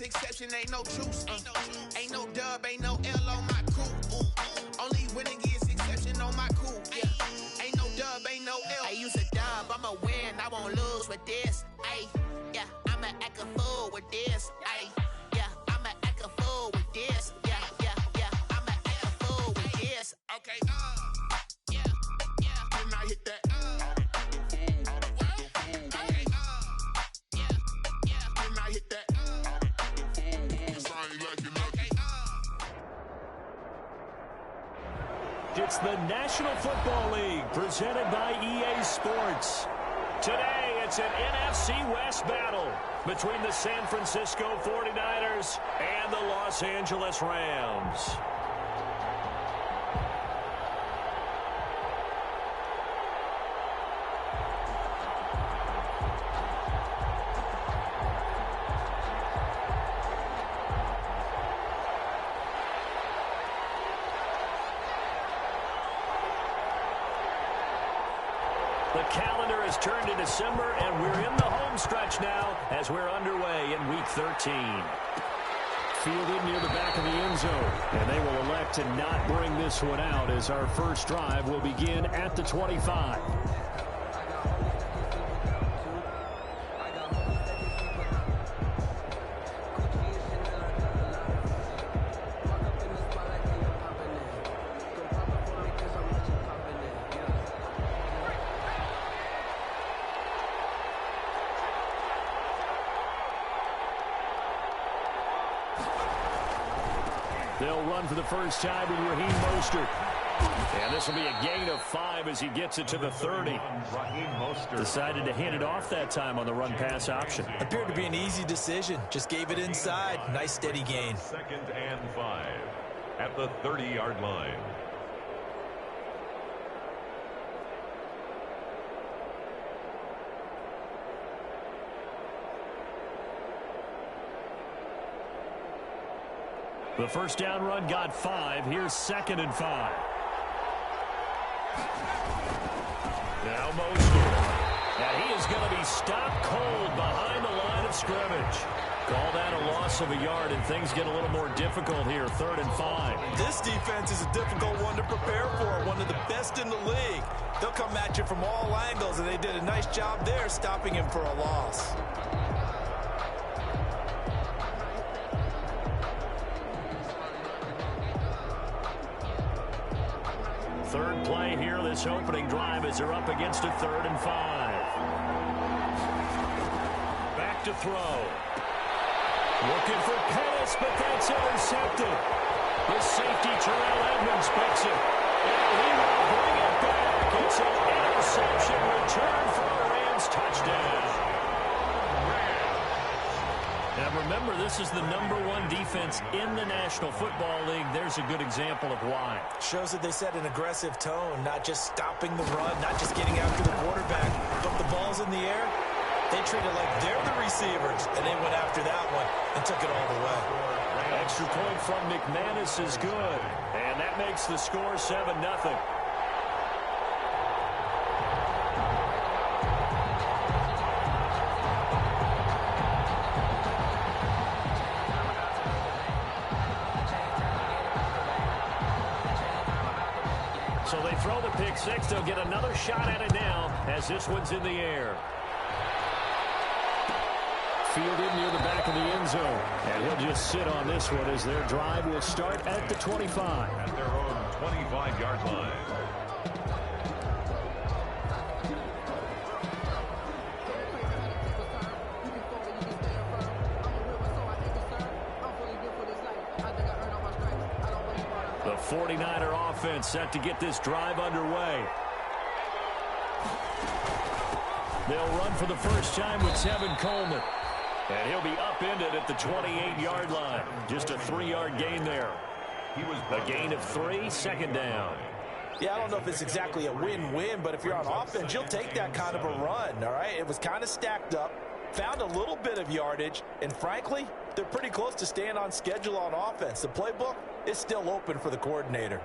exception, ain't no truce. Ain't no dub, ain't no L on my coupe. Only winning is exception on my coupe. Yeah. Ain't no dub, ain't no L. I use a dub, I'ma win, I won't lose with this. Ay, yeah, I'ma act a fool with this. Ay, yeah, I'ma act a fool with this. Yeah, I'ma act a fool with this. Okay, yeah, when I hit that, It's the National Football League presented by EA Sports. Today, it's an NFC West battle between the San Francisco 49ers and the Los Angeles Rams. The calendar has turned to December, and we're in the home stretch now as we're underway in Week 13. Fielded near the back of the end zone, and they will elect to not bring this one out as our first drive will begin at the 25. They'll run for the first time with Raheem Mostert. And this will be a gain of 5 as he gets it to the 30. Decided to hand it off that time on the run-pass option. Appeared to be an easy decision. Just gave it inside. Nice steady gain. 2nd and 5 at the 30-yard line. The first down run got 5. Here's 2nd and 5. Now Mostert. And he is going to be stopped cold behind the line of scrimmage. Call that a loss of a yard, and things get a little more difficult here. 3rd and 5. This defense is a difficult one to prepare for. One of the best in the league. They'll come at you from all angles, and they did a nice job there stopping him for a loss. Third play here, this opening drive as they're up against a 3rd and 5. Back to throw. Looking for Pettis, but that's intercepted. The safety, Terrell Edmonds, picks it. And he will bring it back. It's an interception return for a Rams touchdown. Now remember, this is the #1 defense in the National Football League. There's a good example of why. Shows that they set an aggressive tone, not just stopping the run, not just getting after the quarterback, but the ball's in the air. They treat it like they're the receivers, and they went after that one and took it all the way. Extra point from McManus is good, and that makes the score 7-0. So they throw the pick six. They'll get another shot at it now as this one's in the air. Fielded near the back of the end zone. And he'll just sit on this one as their drive will start at the 25. At their own 25-yard line. The 49er offense set to get this drive underway. They'll run for the first time with Tevin Coleman. And he'll be upended at the 28-yard line. Just a 3-yard gain there. A gain of 3, 2nd down. Yeah, I don't know if it's exactly a win-win, but if you're on offense, you'll take that kind of a run, all right? It was kind of stacked up, found a little bit of yardage, and frankly, they're pretty close to staying on schedule on offense. The playbook is still open for the coordinator.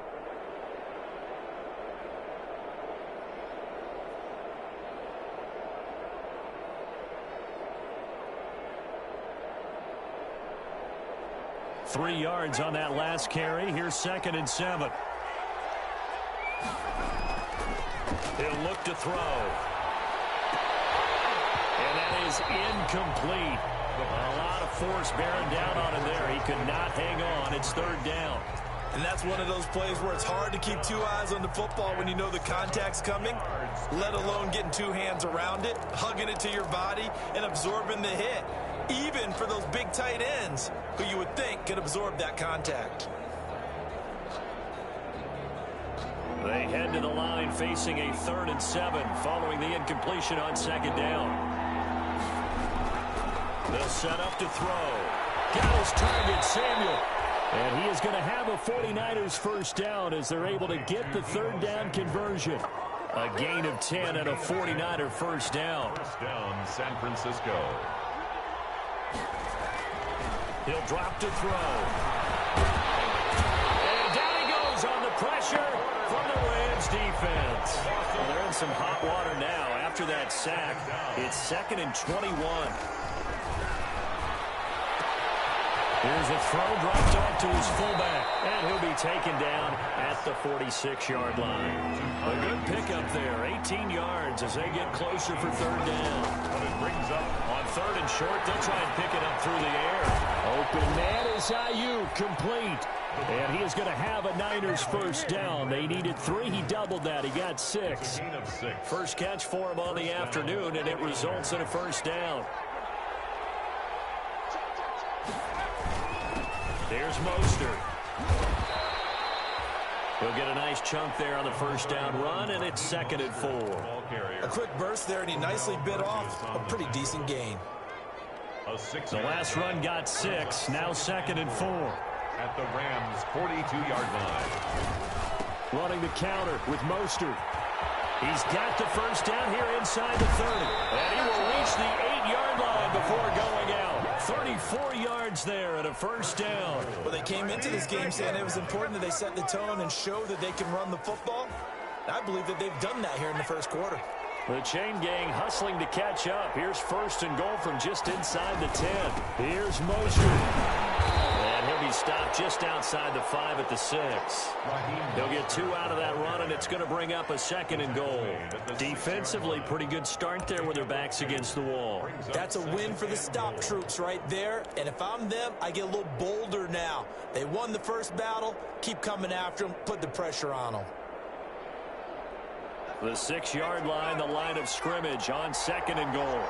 3 yards on that last carry. Here's 2nd and 7. He'll look to throw. And that is incomplete. A lot of force bearing down on him there. He could not hang on. It's 3rd down. And that's one of those plays where it's hard to keep 2 eyes on the football when you know the contact's coming, let alone getting 2 hands around it, hugging it to your body, and absorbing the hit. Even for those big tight ends who you would think could absorb that contact. They head to the line facing a 3rd and 7 following the incompletion on 2nd down. They'll set up to throw. Got his target, Samuel. And he is going to have a 49ers first down as they're able to get the 3rd down conversion. A gain of 10 and a 49er first down. First down, San Francisco. He'll drop to throw. And down he goes on the pressure from the Rams defense. Well, they're in some hot water now after that sack. It's 2nd and 21. Here's a throw dropped off to his fullback, and he'll be taken down at the 46-yard line. A good pickup there, 18 yards as they get closer for 3rd down. But it brings up On 3rd and short, they'll try and pick it up through the air. Open man is IU, complete. And he is going to have a Niners first down. They needed 3. He doubled that. He got 6. gain of 6. First catch for him on the afternoon, and it results in a first down. Here's Mostert. He'll get a nice chunk there on the first down run, and it's 2nd and 4. A quick burst there, and he nicely bit off a pretty decent gain. The last run got 6, now 2nd and 4. At the Rams' 42-yard line. Running the counter with Mostert. He's got the first down here inside the 30. And he will reach the 8-yard line before going out. 34 yards there at a first down. Well, they came into this game saying it was important that they set the tone and show that they can run the football. And I believe that they've done that here in the first quarter. The chain gang hustling to catch up. Here's 1st and goal from just inside the 10. Here's Mostert. And he'll be stopped just outside the 5 at the 6. He'll get 2 out of that run, and it's going to bring up a 2nd and goal. Defensively, pretty good start there with their backs against the wall. That's a win for the stop troops right there. And if I'm them, I get a little bolder now. They won the first battle. Keep coming after them. Put the pressure on them. The 6-yard line, the line of scrimmage on 2nd and goal.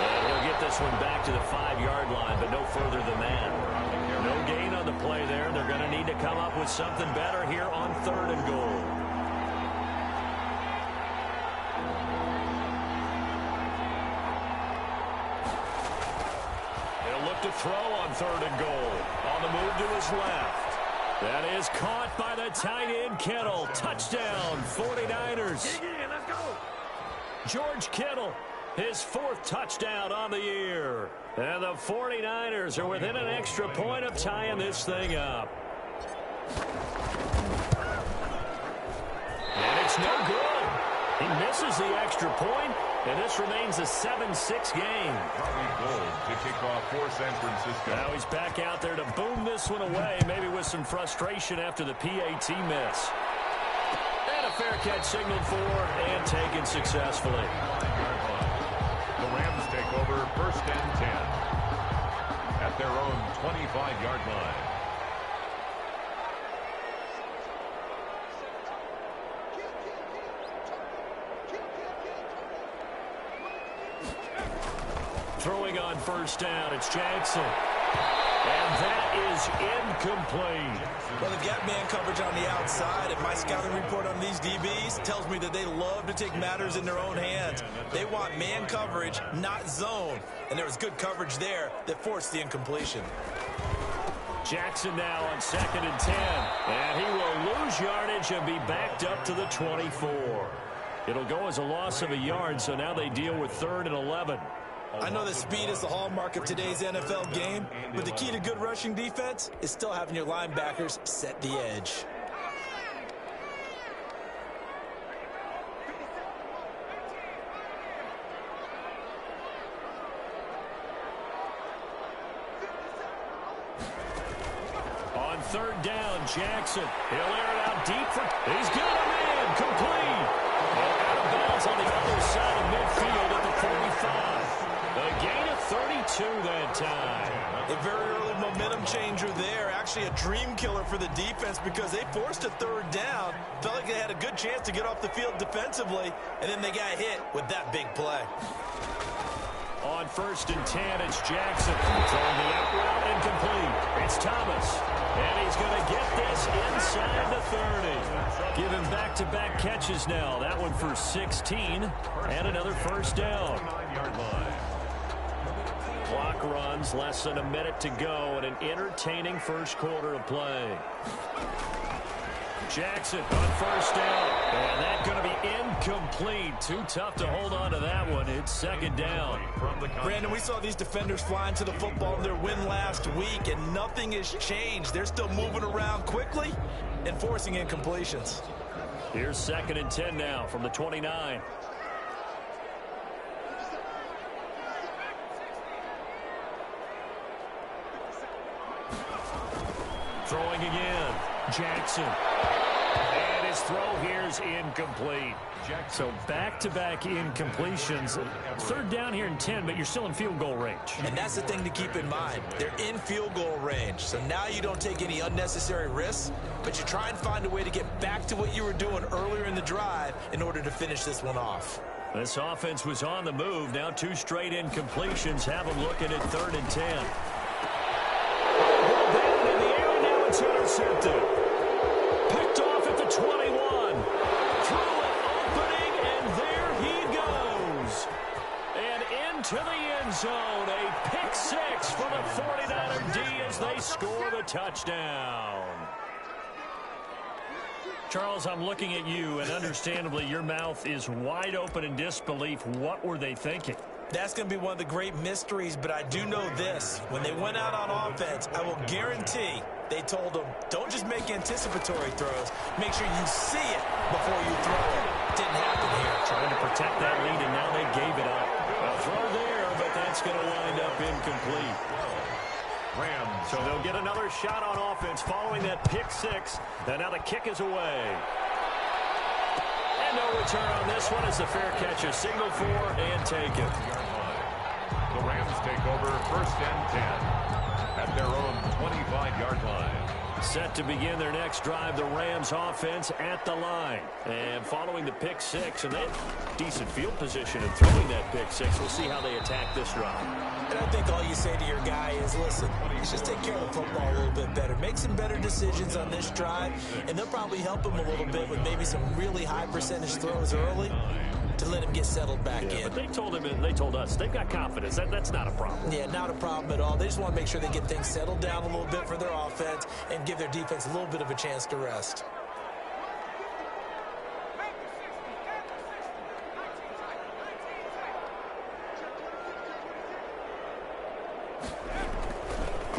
And he'll get this one back to the 5-yard line, but no further than that. No gain on the play there. They're going to need to come up with something better here on 3rd and goal. He'll look to throw on 3rd and goal. On the move to his left. That is caught by the tight end, Kittle. Touchdown, 49ers. Let's go. George Kittle, his 4th touchdown on the year. And the 49ers are within an extra point of tying this thing up. And it's no good. He misses the extra point, and this remains a 7-6 game. Gold to kick off for San Francisco. Now he's back out there to boom this one away, maybe with some frustration after the PAT miss. And a fair catch signaled for and taken successfully. The Rams take over 1st and 10 at their own 25-yard line. Throwing on first down, it's Jackson. And that is incomplete. Well, they've got man coverage on the outside, and my scouting report on these DBs tells me that they love to take matters in their own hands. They want man coverage, not zone. And there was good coverage there that forced the incompletion. Jackson now on 2nd and 10. And he will lose yardage and be backed up to the 24. It'll go as a loss of a yard, so now they deal with 3rd and 11. I know that speed is the hallmark of today's NFL game, but the key to good rushing defense is still having your linebackers set the edge. third down. Jackson, he'll air it out deep. He's got a man, complete. And out of bounds on the other side of midfield at the 45. A gain of 32 that time. A very early momentum changer there. Actually a dream killer for the defense because they forced a third down. Felt like they had a good chance to get off the field defensively, and then they got hit with that big play. On 1st and 10, it's Jackson. Throwing the out route incomplete. It's Thomas. And he's going to get this inside the 30. Give him back-to-back catches now. That one for 16 and another first down. Clock runs, less than a minute to go, and an entertaining first quarter of play. Jackson on first down, and that's going to be incomplete. Too tough to hold on to that one. It's second down. Brandon, we saw these defenders flying to the football in their win last week, and nothing has changed. They're still moving around quickly and forcing incompletions. Here's 2nd and 10 now from the 29. Throwing again. Jackson. And his throw here's incomplete. So back-to-back incompletions. Third down here in 10, but you're still in field goal range. And that's the thing to keep in mind. They're in field goal range. So now you don't take any unnecessary risks, but you try and find a way to get back to what you were doing earlier in the drive in order to finish this one off. This offense was on the move. Now 2 straight incompletions have them looking at 3rd and 10. Down in the air, now it's intercepted. Picked off at the 21. Through an opening, and there he goes. And into the end zone. A pick 6 for the 49er D as they score the touchdown. Charles, I'm looking at you, and understandably your mouth is wide open in disbelief. What were they thinking? That's going to be one of the great mysteries, but I do know this. When they went out on offense, I will guarantee they told them, don't just make anticipatory throws. Make sure you see it before you throw it. Didn't happen here. Trying to protect that lead, and now they gave it up. A throw there, but that's going to wind up incomplete. Rams. So they'll get another shot on offense following that pick 6. And now the kick is away. And no return on this one as the fair catch is signaled for and taken. The Rams take over 1st and 10 at their own 25-yard line. Set to begin their next drive, the Rams offense at the line. And following the pick 6, and they have decent field position in throwing that pick 6. We'll see how they attack this drive. And I think all you say to your guy is, listen, let's just take care of the football a little bit better. Make some better decisions on this drive, and they'll probably help him a little bit with maybe some really high percentage throws early to let him get settled back in. But they told him, and they told us, they've got confidence. That's not a problem. Yeah, not a problem at all. They just want to make sure they get things settled down a little bit for their offense and give their defense a little bit of a chance to rest.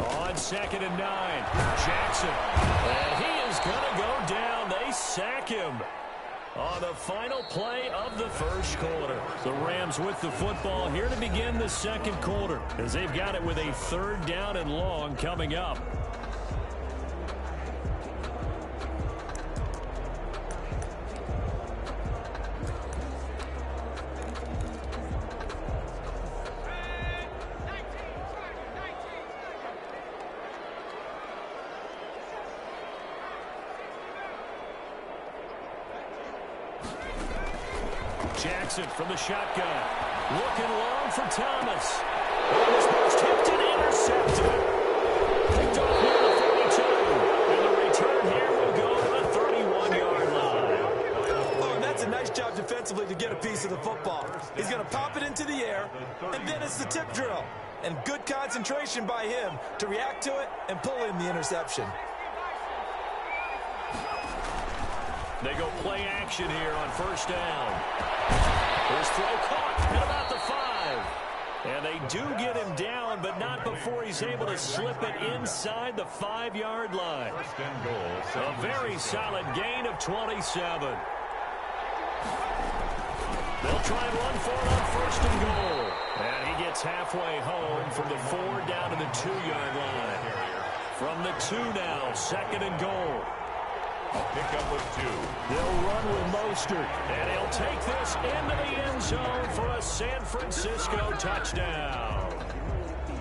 On 2nd and 9, Jackson. And he is going to go down. They sack him on the final play of the first quarter. The Rams with the football here to begin the second quarter as they've got it with a 3rd down and long coming up. Jackson from the shotgun. Looking long for Thomas. And this ball's tipped and intercepted. Picked off near the 42. And the return here will go to the 31-yard line. Oh, and that's a nice job defensively to get a piece of the football. He's going to pop it into the air, and then it's the tip drill. And good concentration by him to react to it and pull in the interception. They go play action here on 1st down. His throw caught at about the 5. And they do get him down, but not before he's able to slip it inside the 5-yard line. A very solid gain of 27. They'll try and run for it on 1st and goal. And he gets halfway home from the 4 down to the 2-yard line. From the 2 now, 2nd and goal. A pickup of 2. They'll run with Mostert, and he'll take this into the end zone for a San Francisco touchdown.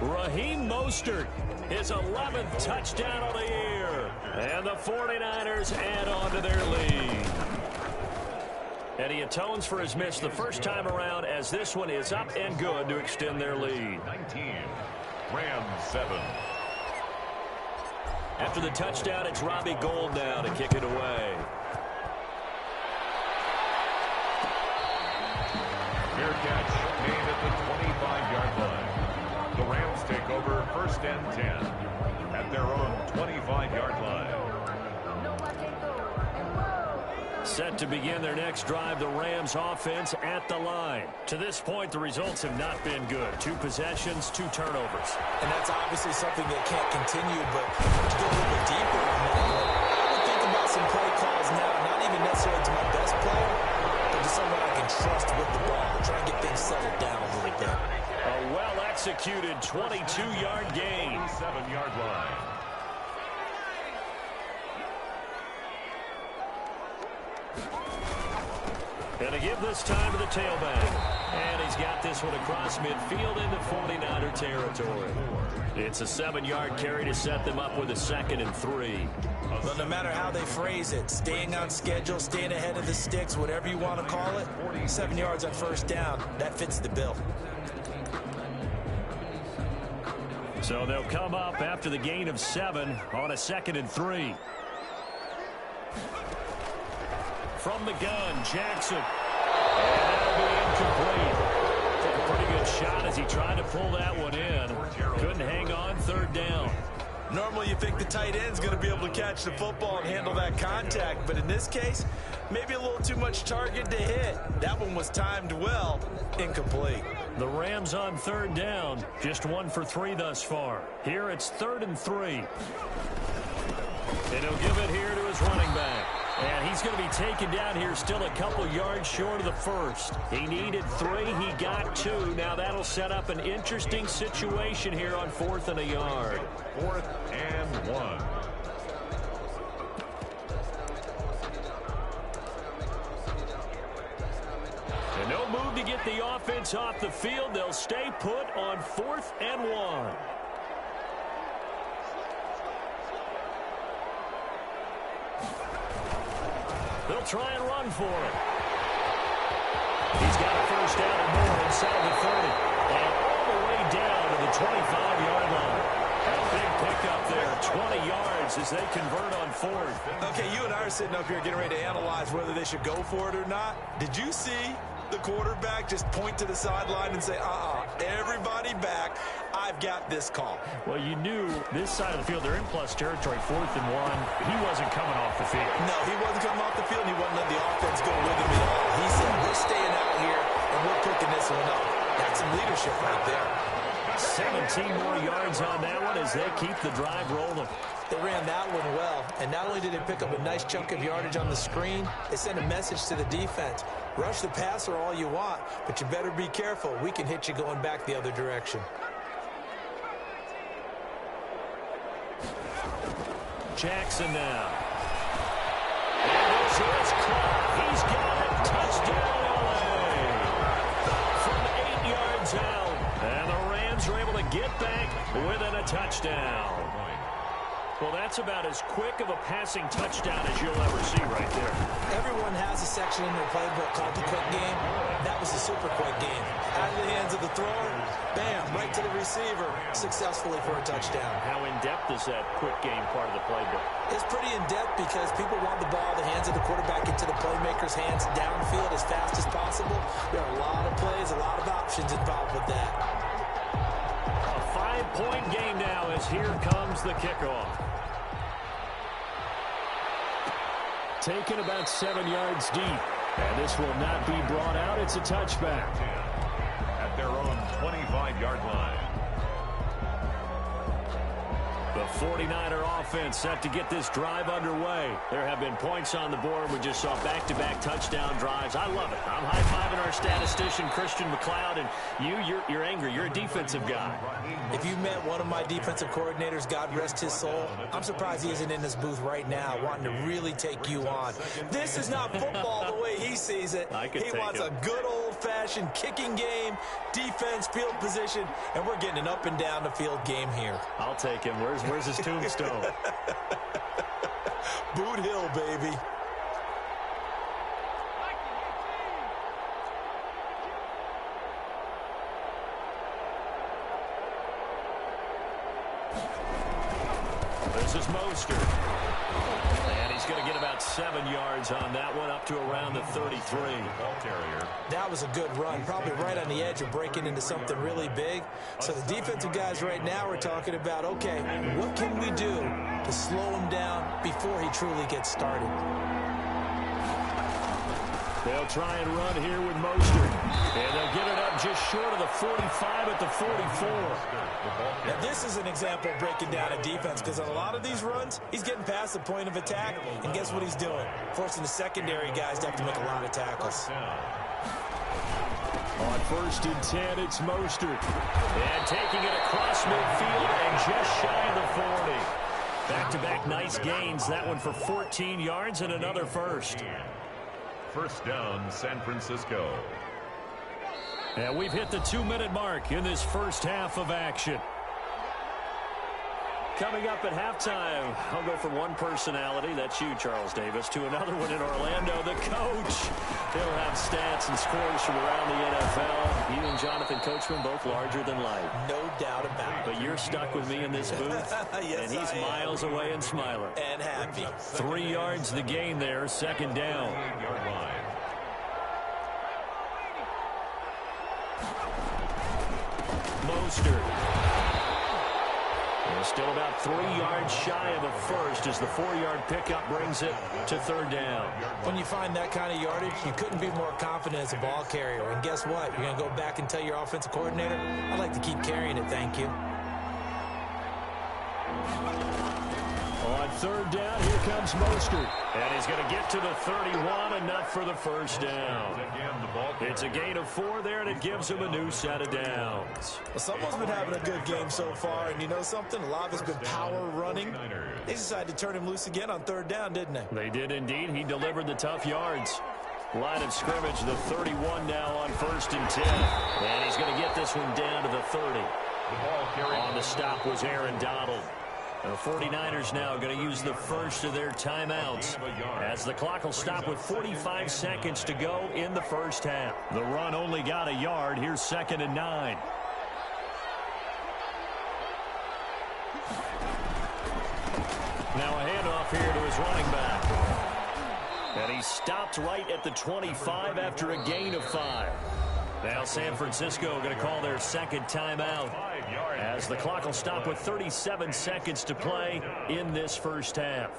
Raheem Mostert, his 11th touchdown of the year. And the 49ers add on to their lead. And he atones for his miss the first time around, as this one is up and good to extend their lead. 19. Rams 7. After the touchdown, it's Robbie Gould now to kick it away. Fair catch made at the 25-yard line. The Rams take over 1st and 10 at their own 25-yard line. Set to begin their next drive, the Rams offense at the line. To this point, the results have not been good. 2 possessions, 2 turnovers. And that's obviously something that can't continue, but to go a little bit deeper on that, I would think about some play calls now, not even necessarily to my best player, but to someone I can trust with the ball. Try and get things settled down a little bit. A well-executed 22-yard gain. 7-yard line. And to give this time to the tailback. And he's got this one across midfield into 49er territory. It's a 7-yard carry to set them up with a 2nd and 3. But no matter how they phrase it, staying on schedule, staying ahead of the sticks, whatever you want to call it, 7 yards on 1st down, that fits the bill. So they'll come up after the gain of 7 on a 2nd and 3. From the gun, Jackson. And that'll be incomplete. Took a pretty good shot as he tried to pull that one in. Couldn't hang on 3rd down. Normally you think the tight end's going to be able to catch the football and handle that contact, but in this case, maybe a little too much target to hit. That one was timed well, incomplete. The Rams on 3rd down, just 1 for 3 thus far. Here it's 3rd and 3. And he'll give it here to his running back. And he's going to be taken down here still a couple yards short of the 1st. He needed 3. He got 2. Now that'll set up an interesting situation here on 4th and a yard. 4th and 1. And no move to get the offense off the field. They'll stay put on 4th and 1. They'll try and run for it. He's got a 1st down and more inside the 30. And all the way down to the 25-yard line. A big pickup there, 20 yards as they convert on 4th. Okay, you and I are sitting up here getting ready to analyze whether they should go for it or not. Did you see the quarterback just point to the sideline and say, everybody back, I've got this call? Well, you knew this side of the field, they're in plus territory, 4th and 1. He wasn't coming off the field. No, he wasn't coming off the field, and he wasn't letting the offense go with him at all. He said, we're staying out here, and we're picking this one up. That's some leadership right there. 17 more yards on that one as they keep the drive rolling. They ran that one well, and not only did they pick up a nice chunk of yardage on the screen, they sent a message to the defense. Rush the passer all you want, but you better be careful. We can hit you going back the other direction. Jackson now. And this is caught. He's got it. Touchdown, LA. From 8 yards out. And the Rams are able to get back within a touchdown. Well, that's about as quick of a passing touchdown as you'll ever see right there. Everyone has a section in their playbook called the quick game. That was the super quick game. Out of the hands of the thrower, bam, right to the receiver, successfully for a touchdown. How in-depth is that quick game part of the playbook? It's pretty in-depth because people want the ball, the hands of the quarterback into the playmaker's hands downfield as fast as possible. There are a lot of plays, a lot of options involved with that. A 5-point game now as here comes the kickoff. Taken about 7 yards deep. And this will not be brought out. It's a touchback. At their own 25-yard line. The 49er offense set to get this drive underway. There have been points on the board. We just saw back-to-back touchdown drives. I love it. I'm high-fiving our statistician, Christian McLeod, and you're angry. You're a defensive guy. If you met one of my defensive coordinators, God rest his soul, I'm surprised he isn't in this booth right now wanting to really take you on. This is not football the way he sees it. He wants a good old-fashioned kicking game, defense, field position, and we're getting an up-and-down-the-field game here. I'll take him. Where's his tombstone? Boot Hill, baby. This is Mostert. And he's going to get about 7 yards on that one, up to around the 33. That was a good run, probably right on the edge of breaking into something really big. So the defensive guys right now are talking about, okay, what can we do to slow him down before he truly gets started? They'll try and run here with Mostert. And they'll get it up just short of the 45 at the 44. Now, this is an example of breaking down a defense, because on a lot of these runs, he's getting past the point of attack, and guess what he's doing? Forcing the secondary guys to have to make a lot of tackles. On 1st and 10, it's Mostert. And taking it across midfield and just shy of the 40. Back-to-back nice gains. That one for 14 yards and another first. First down, San Francisco. And we've hit the 2-minute mark in this first half of action. Coming up at halftime, I'll go from one personality, that's you, Charles Davis, to another one in Orlando, the coach. He'll have stats and scores from around the NFL. You and Jonathan Coachman, both larger than life. No doubt about it. But you're stuck with me in this booth, yes, and he's miles away and smiling. And happy. 3 yards the gain there, 2nd down. Mostert. Still about 3 yards shy of a first as the 4-yard pickup brings it to 3rd down. When you find that kind of yardage, you couldn't be more confident as a ball carrier. And guess what? You're going to go back and tell your offensive coordinator, I'd like to keep carrying it, thank you. On 3rd down, here comes Mostert. And he's going to get to the 31, enough for the first down. It's a gain of 4 there, and it gives him a new set of downs. Well, someone's been having a good game so far, and you know something? A lot of it's been power running. They decided to turn him loose again on 3rd down, didn't they? They did indeed. He delivered the tough yards. Line of scrimmage, the 31 now on 1st and 10. And he's going to get this one down to the 30. On the stop was Aaron Donald. The 49ers now going to use the first of their timeouts as the clock will stop with 45 seconds to go in the first half. The run only got a yard. Here's 2nd and 9. Now a handoff here to his running back. And he stopped right at the 25 after a gain of 5. Now San Francisco going to call their 2nd timeout as the clock will stop with 37 seconds to play in this first half.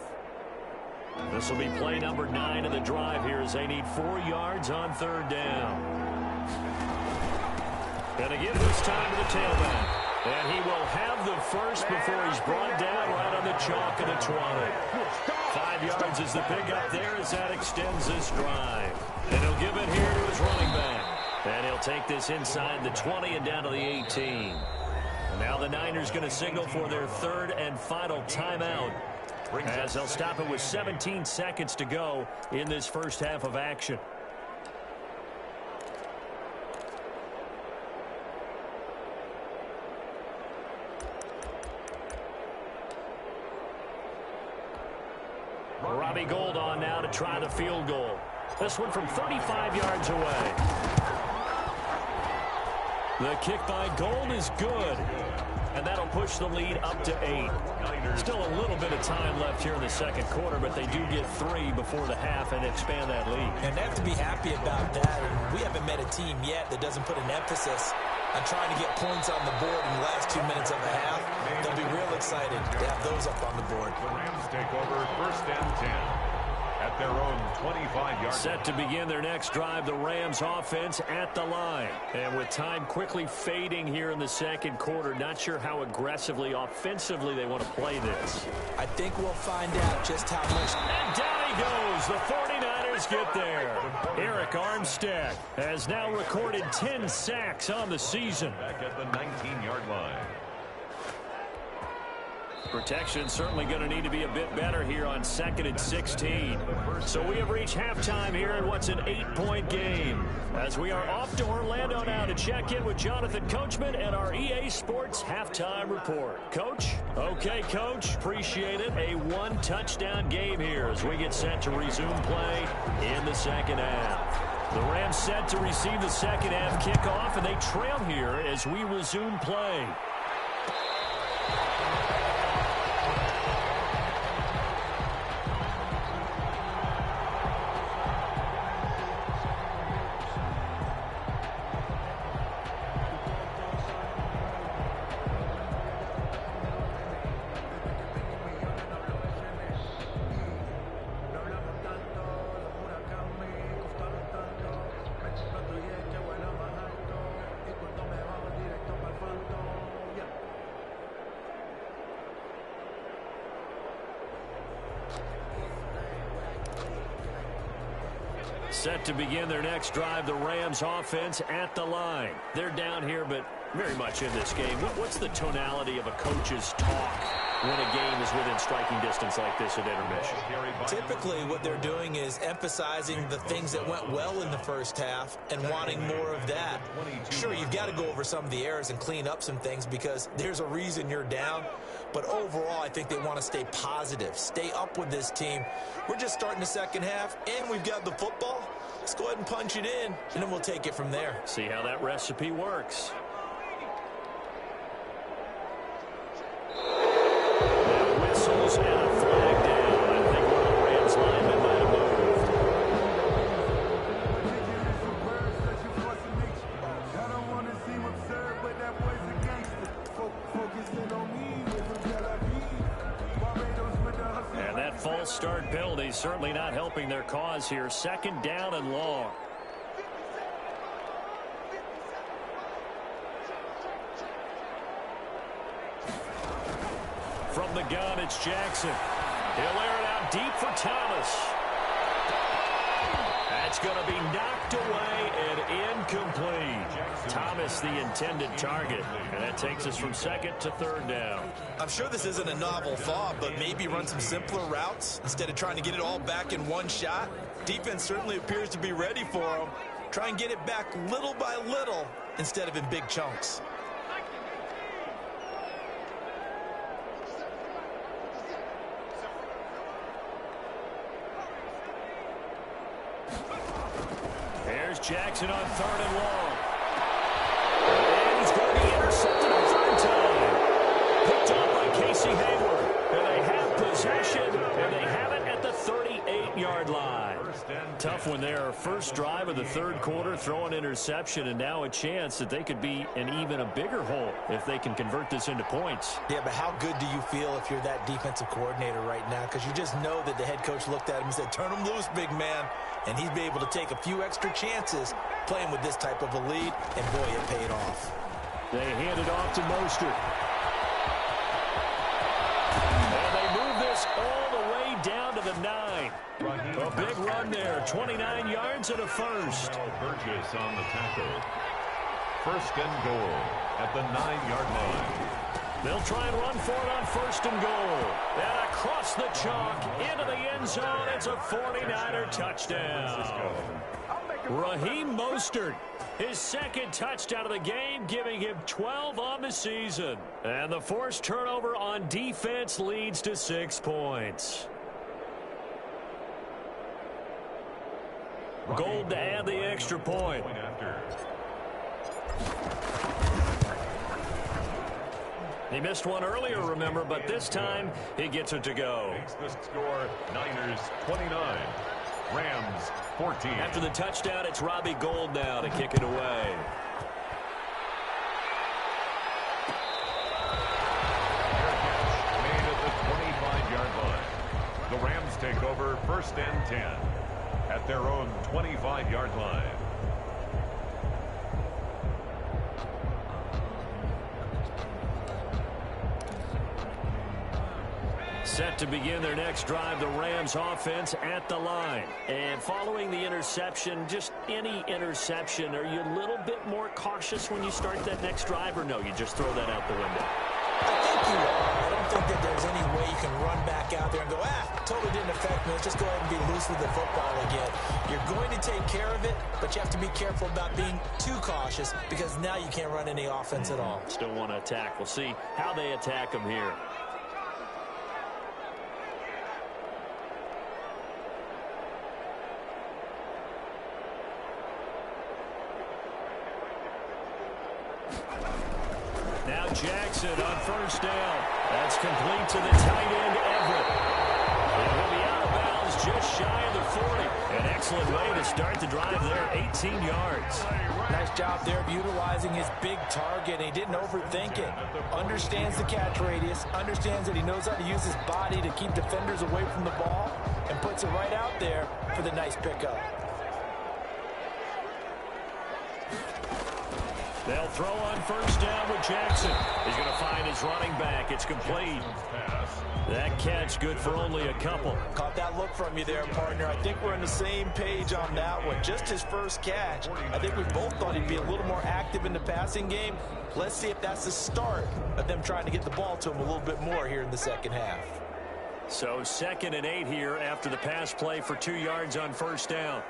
This will be play number 9 of the drive here as they need 4 yards on 3rd down. And again this time to the tailback. And he will have the first before he's brought down right on the chalk of the 20. 5 yards is the pickup there as that extends this drive. And he'll give it here to his running back. And he'll take this inside the 20 and down to the 18. And now the Niners going to signal for their 3rd and final timeout as they'll stop it with 17 seconds to go in this first half of action. Robbie Gould on now to try the field goal. This one from 35 yards away. The kick by Gould is good. And that'll push the lead up to 8. Still a little bit of time left here in the 2nd quarter, but they do get 3 before the half and expand that lead. And they have to be happy about that. And we haven't met a team yet that doesn't put an emphasis on trying to get points on the board in the last 2 minutes of the half. They'll be real excited to have those up on the board. The Rams take over 1st and 10 at at their own 25-yard line. Set to begin their next drive, the Rams offense at the line. And with time quickly fading here in the second quarter, not sure how aggressively, offensively they want to play this. I think we'll find out just how much. And down he goes. The 49ers get there. Eric Armstead has now recorded 10 sacks on the season. Back at the 19-yard line. Protection certainly going to need to be a bit better here on 2nd and 16. So we have reached halftime here in what's an 8-point game. As we are off to Orlando now to check in with Jonathan Coachman and our EA Sports halftime report. Coach? Okay, Coach. Appreciate it. A one-touchdown game here as we get set to resume play in the second half. The Rams set to receive the second half kickoff, and they trail here as we resume play. Set to begin their next drive, the Rams offense at the line. They're down here, but very much in this game. What's the tonality of a coach's talk when a game is within striking distance like this at intermission? Typically, what they're doing is emphasizing the things that went well in the first half and wanting more of that. Sure, you've got to go over some of the errors and clean up some things because there's a reason you're down. But overall, I think they want to stay positive, stay up with this team. We're just starting the second half, and we've got the football. Let's go ahead and punch it in, and then we'll take it from there. See how that recipe works. Now whistles and a flag down. I think one of the Rams linemen might have moved. And that false start penalty certainly not helping their cause here. Second down and long. From the gun, it's Jackson. He'll air it out deep for Thomas. That's going to be knocked away and incomplete. Thomas, the intended target. And that takes us from second to third down. I'm sure this isn't a novel thought, but maybe run some simpler routes instead of trying to get it all back in one shot. Defense certainly appears to be ready for them. Try and get it back little by little instead of in big chunks. There's Jackson on third and long. And he's going to be intercepted a third time. Picked up by Casey Hayward. And they have possession, and they have it at the 38-yard line. Tough one there. First drive of the third quarter, throw an interception, and now a chance that they could be in even a bigger hole if they can convert this into points. Yeah, but how good do you feel if you're that defensive coordinator right now? Because you just know that the head coach looked at him and said, turn him loose, big man. And he'd be able to take a few extra chances playing with this type of a lead, and boy, it paid off. They hand it off to Mostert. And they move this all the way down to the 9. A big run there, 29 yards and a first. Burgess on the tackle. First and goal at the 9-yard line. They'll try and run for it on first and goal. And across the chalk, into the end zone, it's a 49er touchdown. Raheem Mostert, his second touchdown of the game, giving him 12 on the season. And the forced turnover on defense leads to 6 points. Gold to add the extra point. He missed one earlier, remember, but this time he gets it to go. Makes the score Niners 29, Rams 14. After the touchdown, it's Robbie Gould now to kick it away. Made at the 25-yard line. The Rams take over over 1st and 10 at their own 25-yard line. Set to begin their next drive, the Rams offense at the line. And following the interception, just any interception, are you a little bit more cautious when you start that next drive, or no, you just throw that out the window? I think you are. I don't think that there's any way you can run back out there and go, totally didn't affect me. Let's just go ahead and be loose with the football again. You're going to take care of it, but you have to be careful about being too cautious because now you can't run any offense at all. Still want to attack. We'll see how they attack them here. Now Jackson on 1st down. That's complete to the tight end, Everett. And he'll be out of bounds just shy of the 40. An excellent way to start the drive there, 18 yards. Nice job there of utilizing his big target. He didn't overthink it. Understands the catch radius. Understands that he knows how to use his body to keep defenders away from the ball. And puts it right out there for the nice pickup. They'll throw on 1st down with Jackson. He's going to find his running back. It's complete. That catch good for only a couple. Caught that look from you there, partner. I think we're on the same page on that one. Just his first catch. I think we both thought he'd be a little more active in the passing game. Let's see if that's the start of them trying to get the ball to him a little bit more here in the second half. So 2nd and 8 here after the pass play for 2 yards on 1st down.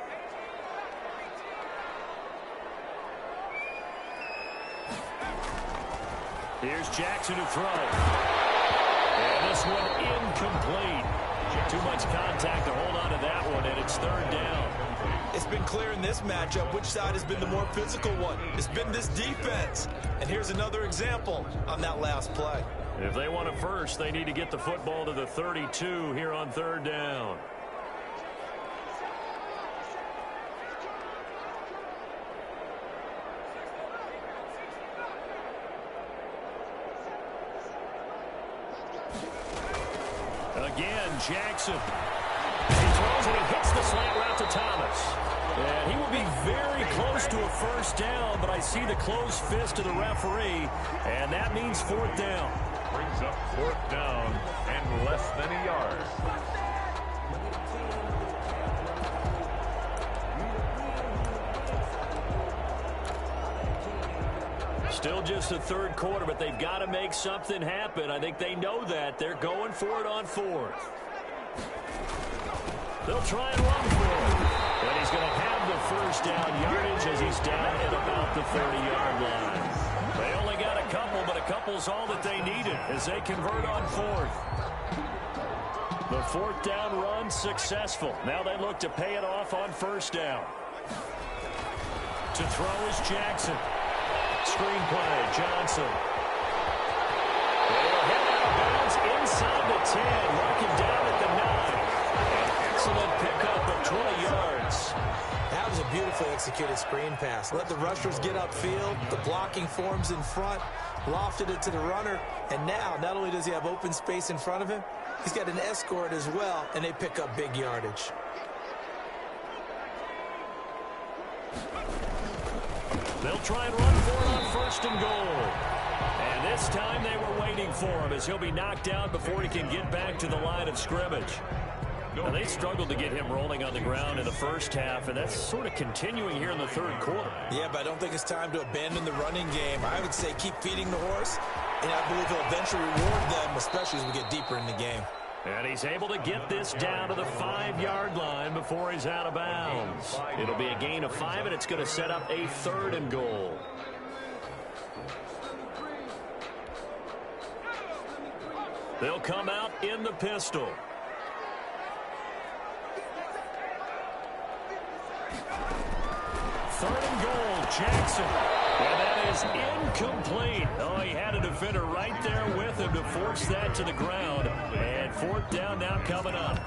Here's Jackson to throw. And this one incomplete. Too much contact to hold on to that one, and it's 3rd down. It's been clear in this matchup which side has been the more physical one. It's been this defense. And here's another example on that last play. If they want a first, they need to get the football to the 32 here on 3rd down. Again, Jackson. He throws and he hits the slant route to Thomas. And he will be very close to a 1st down, but I see the closed fist of the referee, and that means 4th down. Brings up 4th down and less than a yard. Still just the 3rd quarter, but they've got to make something happen. I think they know that. They're going for it on 4th. They'll try and run for it. But he's going to have the 1st down yardage as he's down at about the 30-yard line. They only got a couple, but a couple's all that they needed as they convert on 4th. The 4th down run successful. Now they look to pay it off on 1st down. To throw is Jackson. Screen play, Johnson. They'll head out of bounds inside the 10. Mark him down at the 9. An excellent pickup of 20 yards. That was a beautifully executed screen pass. Let the rushers get upfield. The blocking forms in front. Lofted it to the runner. And now, not only does he have open space in front of him, he's got an escort as well, and they pick up big yardage. They'll try and run for it on 1st and goal. And this time they were waiting for him as he'll be knocked down before he can get back to the line of scrimmage. Now, they struggled to get him rolling on the ground in the 1st half, and that's sort of continuing here in the 3rd quarter. Yeah, but I don't think it's time to abandon the running game. I would say keep feeding the horse, and I believe he'll eventually reward them, especially as we get deeper in the game. And he's able to get this down to the 5-yard line before he's out of bounds. It'll be a gain of 5, and it's going to set up a 3rd and goal. They'll come out in the pistol. Third and goal, Jackson. And that is incomplete. Oh, he had a defender right there with him to force that to the ground. And 4th down now coming up.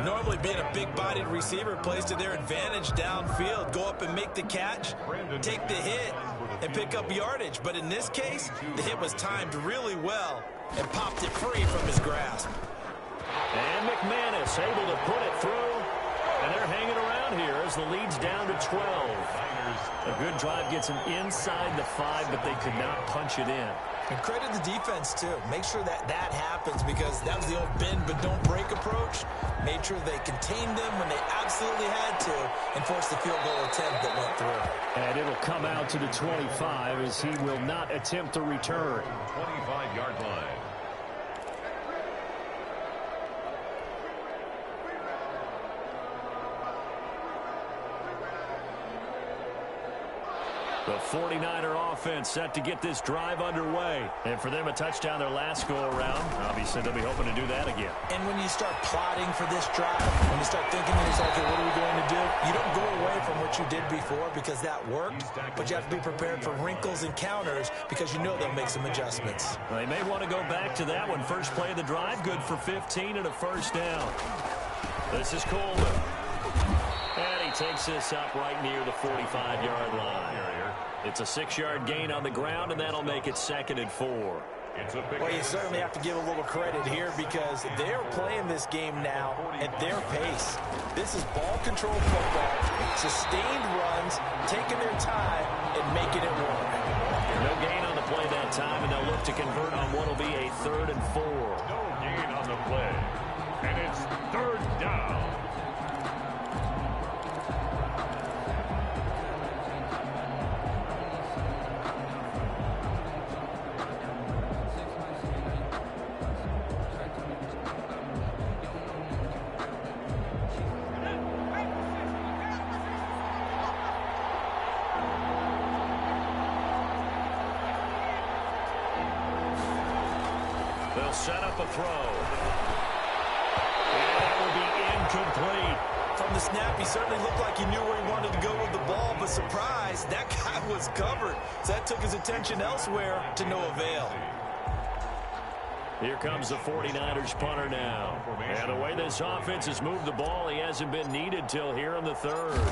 Normally being a big-bodied receiver plays to their advantage downfield. Go up and make the catch, take the hit, and pick up yardage. But in this case, the hit was timed really well and popped it free from his grasp. And McManus able to put it through. And they're hanging around here as the lead's down to 12. A good drive gets them inside the 5, but they could not punch it in. And credit the defense, too. Make sure that that happens because that was the old bend but don't break approach. Made sure they contained them when they absolutely had to and forced the field goal attempt that went through. And it'll come out to the 25 as he will not attempt to return. 25-yard line. The 49er offense set to get this drive underway. And for them, a touchdown their last go-around. Obviously, they'll be hoping to do that again. And when you start plotting for this drive, when you start thinking to yourself, okay, what are we going to do? You don't go away from what you did before because that worked, but you have to be prepared for wrinkles and counters because you know they'll make some adjustments. Well, they may want to go back to that one. First play of the drive, good for 15 and a first down. This is Coleman. And he takes this up right near the 45-yard line. It's a 6-yard gain on the ground, and that'll make it 2nd and 4. Well, you certainly have to give a little credit here because they're playing this game now at their pace. This is ball control football, sustained runs, taking their time, and making it work. No gain on the play that time, and they'll look to convert on what will be a 3rd and 4. No gain on the play, and it's 3rd down. They'll set up a throw. And that will be incomplete. From the snap, he certainly looked like he knew where he wanted to go with the ball, but surprise, that guy was covered. So that took his attention elsewhere to no avail. Here comes the 49ers punter now. And the way this offense has moved the ball, he hasn't been needed till here in the 3rd.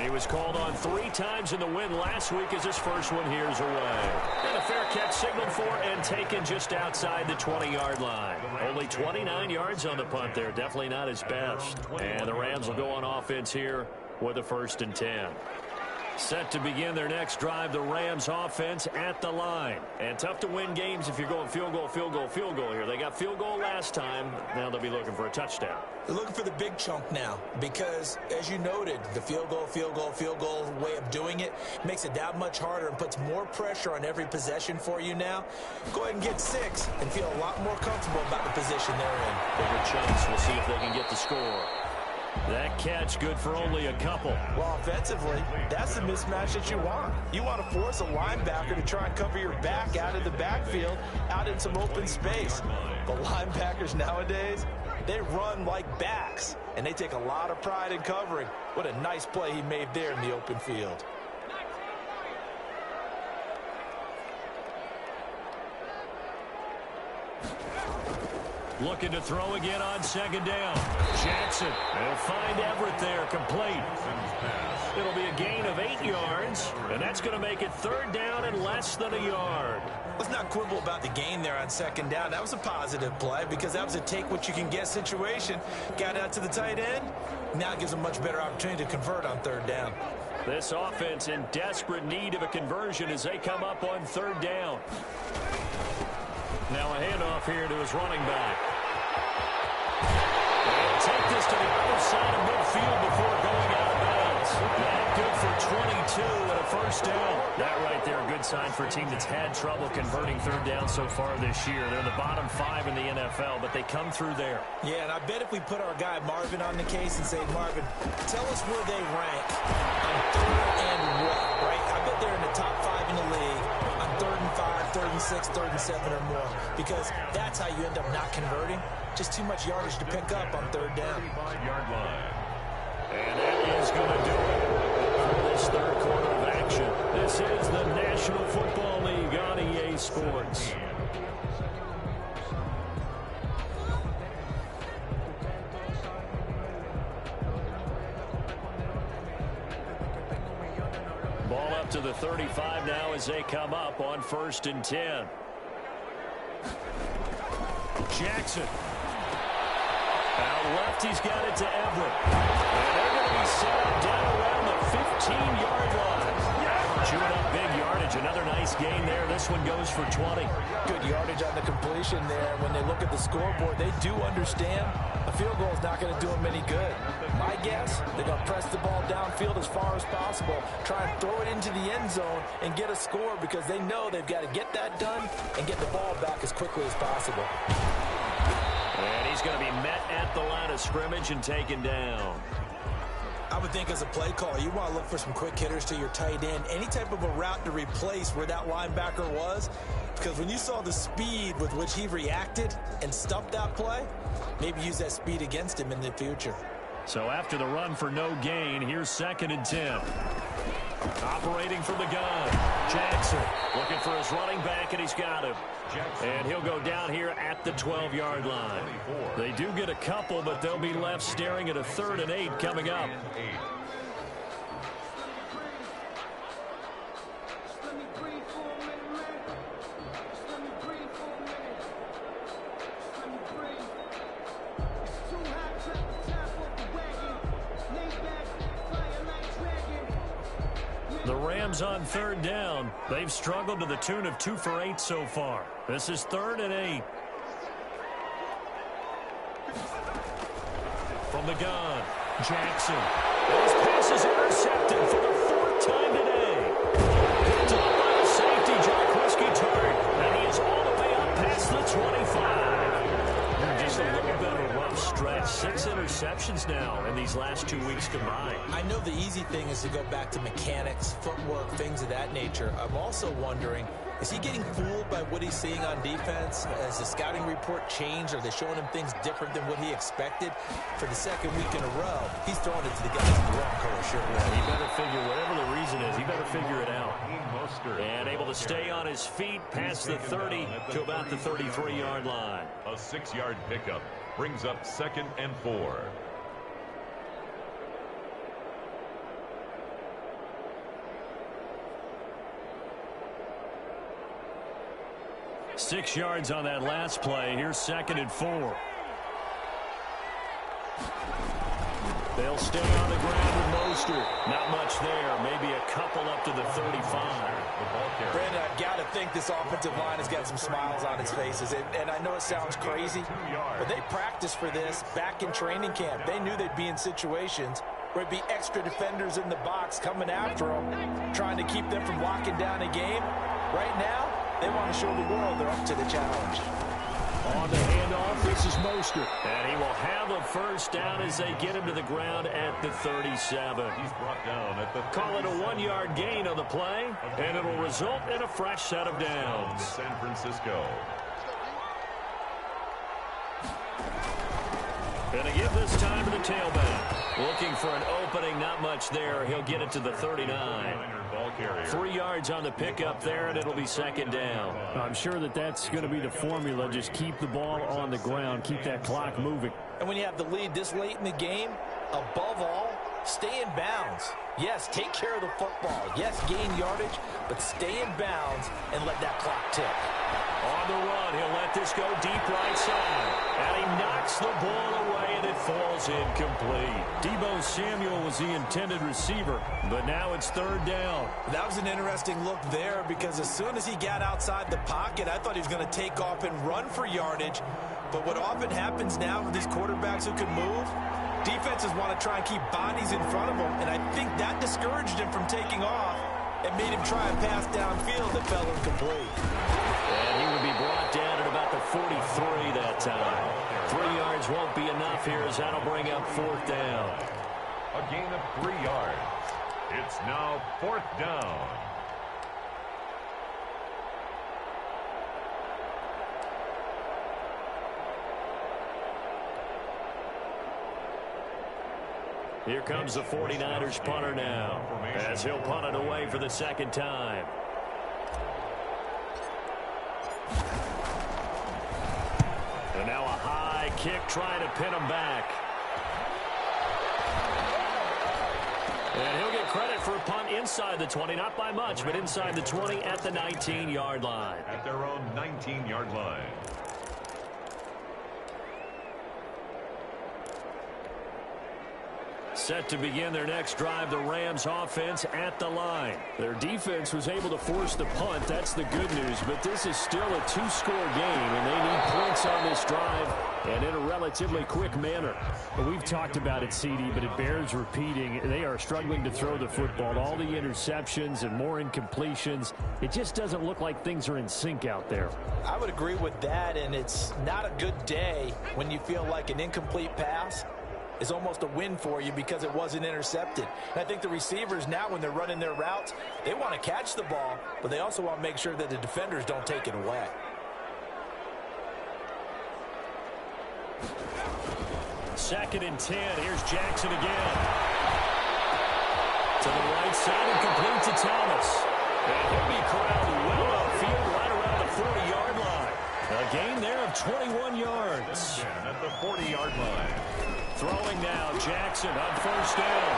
He was called on 3 times in the win last week as his first one here's away. And a fair catch signaled for and taken just outside the 20-yard line. Only 29 yards on the punt there. Definitely not his best. And the Rams will go on offense here with a 1st and 10. Set to begin their next drive, the Rams offense at the line. And tough to win games if you're going field goal, field goal, field goal here. They got field goal last time. Now they'll be looking for a touchdown. They're looking for the big chunk now because, as you noted, the field goal way of doing it makes it that much harder and puts more pressure on every possession for you now. Go ahead and get 6 and feel a lot more comfortable about the position they're in. Bigger chunks. We'll see if they can get the score. That catch good for only a couple. Well, offensively, that's the mismatch that you want. You want to force a linebacker to try and cover your back out of the backfield, out in some open space. The linebackers nowadays, they run like backs, and they take a lot of pride in covering. What a nice play he made there in the open field. Looking to throw again on 2nd down. Jackson will find Everett there, complete. It'll be a gain of 8 yards, and that's going to make it 3rd down and less than a yard. Let's not quibble about the gain there on 2nd down. That was a positive play because that was a take-what-you-can-get situation. Got out to the tight end. Now it gives them much better opportunity to convert on 3rd down. This offense in desperate need of a conversion as they come up on 3rd down. Now a handoff here to his running back. They'll take this to the other side of midfield before going out of bounds. That good for 22 and a 1st down. That right there, a good sign for a team that's had trouble converting 3rd down so far this year. They're in the bottom 5 in the NFL, but they come through there. Yeah, and I bet if we put our guy Marvin on the case and say, Marvin, tell us where they rank on 3rd and what, right? I bet they're in the top 5 in the league on 3rd and 5, 3rd and 6, 3rd and 7 or more, because that's how you end up not converting. Just too much yardage to pick up on 3rd down. And that is going to do it for this 3rd quarter of action. This is the National Football League on EA Sports. Ball up to the 35 now as they come up on 1st and 10. Jackson. Out left, he's got it to Everett. And they're going to be set down around the 15-yard line. Chewing up big yardage. Another nice gain there. This one goes for 20. Good yardage on the completion there. When they look at the scoreboard, they do understand a field goal is not going to do them any good. My guess, they're going to press the ball downfield as far as possible, try and throw it into the end zone and get a score because they know they've got to get that done and get the ball back as quickly as possible. And he's going to be met at the line of scrimmage and taken down. I would think as a play caller, you want to look for some quick hitters to your tight end, any type of a route to replace where that linebacker was, because when you saw the speed with which he reacted and stuffed that play, maybe use that speed against him in the future. So after the run for no gain, here's 2nd and 10. Operating from the gun, Jackson looking for his running back, and he's got him. And he'll go down here at the 12-yard line. They do get a couple, but they'll be left staring at a 3rd and 8 coming up. The Rams on 3rd down. They've struggled to the tune of 2 for 8 so far. This is 3rd and 8. From the gun, Jackson. His pass is intercepted for the 4th time today. Picked up by the safety, Jarquiski Tartt. And he is all the way up past the 25. Just a little bit of a rough stretch. 6 interceptions now in these last 2 weeks combined. I know the easy thing is to go back to mechanics, footwork, things of that nature. I'm also wondering, is he getting fooled by what he's seeing on defense? Has the scouting report changed? Are they showing him things different than what he expected? For the 2nd week in a row, he's throwing it to the guys in the wrong color shirt. He better figure, whatever the reason is, he better figure it out. And able to stay on his feet past the 30 to about the 33-yard line. A 6-yard pickup brings up 2nd and 4. Six yards on that last play. Here's 2nd and 4. They'll stay on the ground with Mostert. Not much there. Maybe a couple up to the 35. Brandon, I've got to think this offensive line has got some smiles on its faces. And I know it sounds crazy, but they practiced for this back in training camp. They knew they'd be in situations where it'd be extra defenders in the box coming after them, trying to keep them from locking down a game. Right now, they want to show the world they're up to the challenge. On the handoff, this is Mostert. And he will have a first down as they get him to the ground at the 37. He's brought down at the 37. Call it a 1-yard gain on the play, and it'll result in a fresh set of downs. San Francisco. Going to give this time to the tailback. Looking for an opening, not much there. He'll get it to the 39. 3 yards on the pickup there, and it'll be 2nd down. I'm sure that's going to be the formula. Just keep the ball on the ground. Keep that clock moving. And when you have the lead this late in the game, above all, stay in bounds. Yes, take care of the football. Yes, gain yardage, but stay in bounds and let that clock tick. On the run, he'll let this go deep right side. And he knocks the ball away, and it falls incomplete. Deebo Samuel was the intended receiver, but now it's 3rd down. That was an interesting look there because as soon as he got outside the pocket, I thought he was going to take off and run for yardage. But what often happens now with these quarterbacks who can move, defenses want to try and keep bodies in front of them, and I think that discouraged him from taking off and made him try and pass downfield that fell incomplete. And he would be brought down at about the 43 that time. 3 yards won't be enough here as that'll bring up 4th down. A gain of 3 yards. It's now 4th down. Here comes the 49ers punter now, as he'll punt it away for the 2nd time. And now a high kick trying to pin him back. And he'll get credit for a punt inside the 20, not by much, but inside the 20 at the 19-yard line. At their own 19-yard line. Set to begin their next drive, the Rams offense at the line. Their defense was able to force the punt. That's the good news. But this is still a two-score game, and they need points on this drive and in a relatively quick manner. But we've talked about it, CD, but it bears repeating. They are struggling to throw the football. All the interceptions and more incompletions. It just doesn't look like things are in sync out there. I would agree with that, and it's not a good day when you feel like an incomplete pass is almost a win for you because it wasn't intercepted. And I think the receivers now, when they're running their routes, they want to catch the ball, but they also want to make sure that the defenders don't take it away. Second and 10. Here's Jackson again. To the right side and complete to Thomas. And he'll be corralled well upfield right around the 40-yard line. A gain there of 21 yards. At the 40-yard line. Throwing now, Jackson on first down.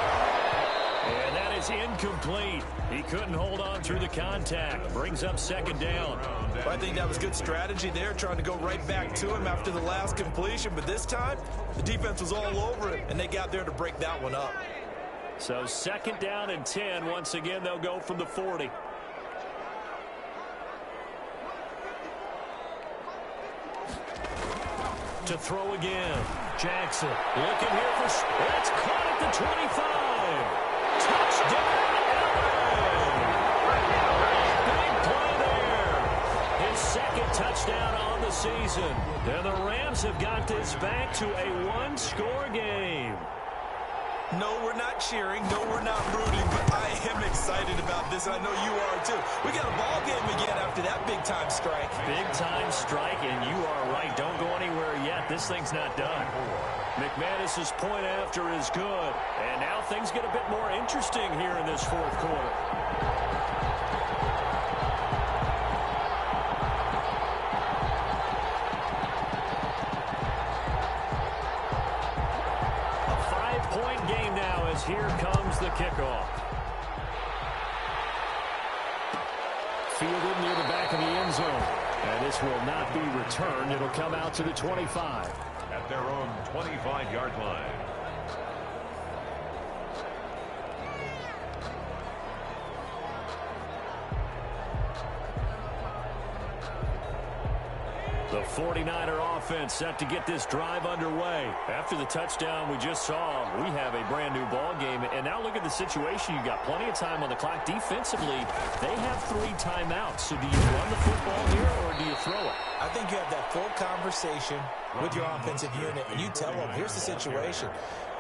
And that is incomplete. He couldn't hold on through the contact. Brings up second down. Well, I think that was good strategy there, trying to go right back to him after the last completion. But this time, the defense was all over it, and they got there to break that one up. So second down and 10. Once again, they'll go from the 40. To throw again. Jackson looking here for... That's caught at the 25. Touchdown, Allen! Big play there. His second touchdown on the season. And the Rams have got this back to a one-score game. No, we're not cheering. No, we're not rooting. But I am excited about this. I know you are, too. We got a ball game again after that big-time strike. Big-time strike, and you are right. Don't go anywhere yet. This thing's not done. McManus's point after is good. And now things get a bit more interesting here in this fourth quarter. Game now as here comes the kickoff. Fielded near the back of the end zone. And this will not be returned. It'll come out to the 25. At their own 25-yard line. The 49er offense set to get this drive underway. After the touchdown we just saw, we have a brand new ball game. And now look at the situation. You've got plenty of time on the clock. Defensively, they have 3 timeouts. So do you run the football here or do you throw it? I think you have that full conversation with your offensive unit, and you tell them, here's the situation.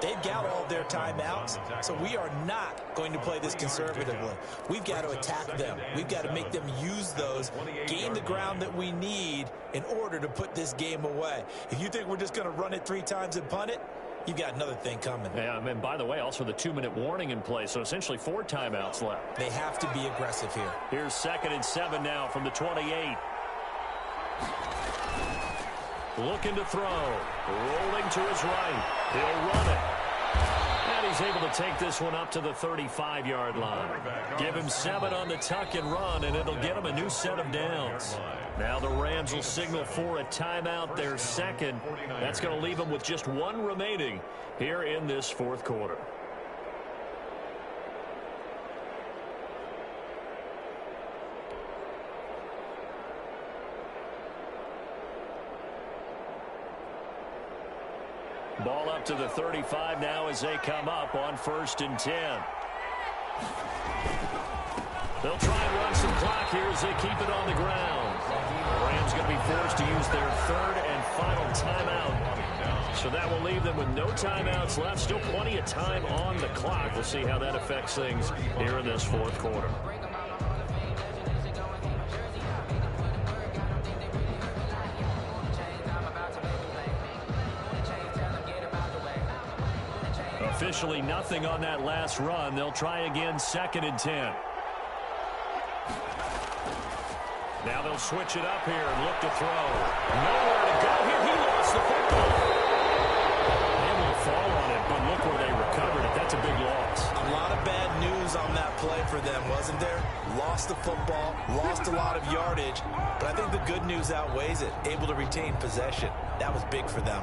They've got all their timeouts, so we are not going to play this conservatively. We've got to attack them. We've got to make them use those, gain the ground that we need in order to put this game away. If you think we're just going to run it 3 times and punt it, you've got another thing coming. Yeah, and by the way, also the 2-minute warning in place, so essentially 4 timeouts left. They have to be aggressive here. Here's 2nd and 7 now from the 28. Looking to throw. Rolling to his right. He'll run it. And he's able to take this one up to the 35-yard line. Give him 7 on the tuck and run, and it'll get him a new set of downs. Now the Rams will signal for a timeout, their second. That's going to leave them with just 1 remaining here in this fourth quarter. Ball up to the 35 now as they come up on 1st and 10. They'll try and run some clock here as they keep it on the ground. The Rams going to be forced to use their 3rd and final timeout. So that will leave them with no timeouts left. Still plenty of time on the clock. We'll see how that affects things here in this fourth quarter. Officially nothing on that last run. They'll try again 2nd and 10. Now they'll switch it up here and look to throw. Nowhere to go here. He lost the football. Able to fall on it, but look where they recovered it. That's a big loss. A lot of bad news on that play for them, wasn't there? Lost the football, lost a lot of yardage, but I think the good news outweighs it. Able to retain possession. That was big for them.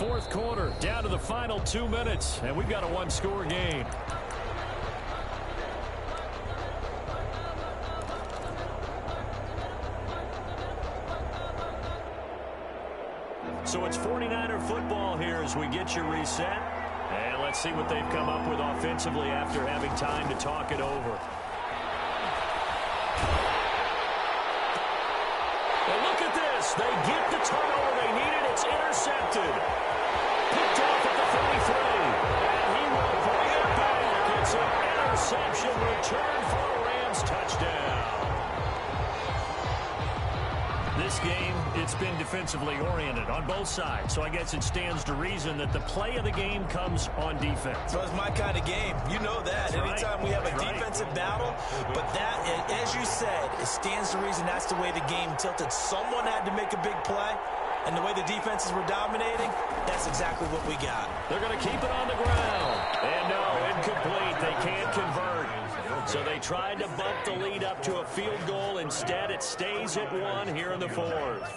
fourth quarter, down to the final 2 minutes, and we've got a one-score game. So it's 49er football here as we get you reset. And let's see what they've come up with offensively after having time to talk it over. Well, look at this. They get the turnover they needed. It's intercepted. Picked off at the 33. And he will bring it back. It's an interception return for a Rams touchdown. This game, it's been defensively oriented on both sides, so I guess it stands to reason that the play of the game comes on defense. So it's my kind of game. You know that. That's Anytime right. we have a defensive battle, but that, as you said, it stands to reason that's the way the game tilted. Someone had to make a big play, and the way the defenses were dominating, that's exactly what we got. They're going to keep it on the ground. And no, incomplete. They can't convert. So they tried to bump the lead up to a field goal. Instead, it stays at 1 here in the fourth.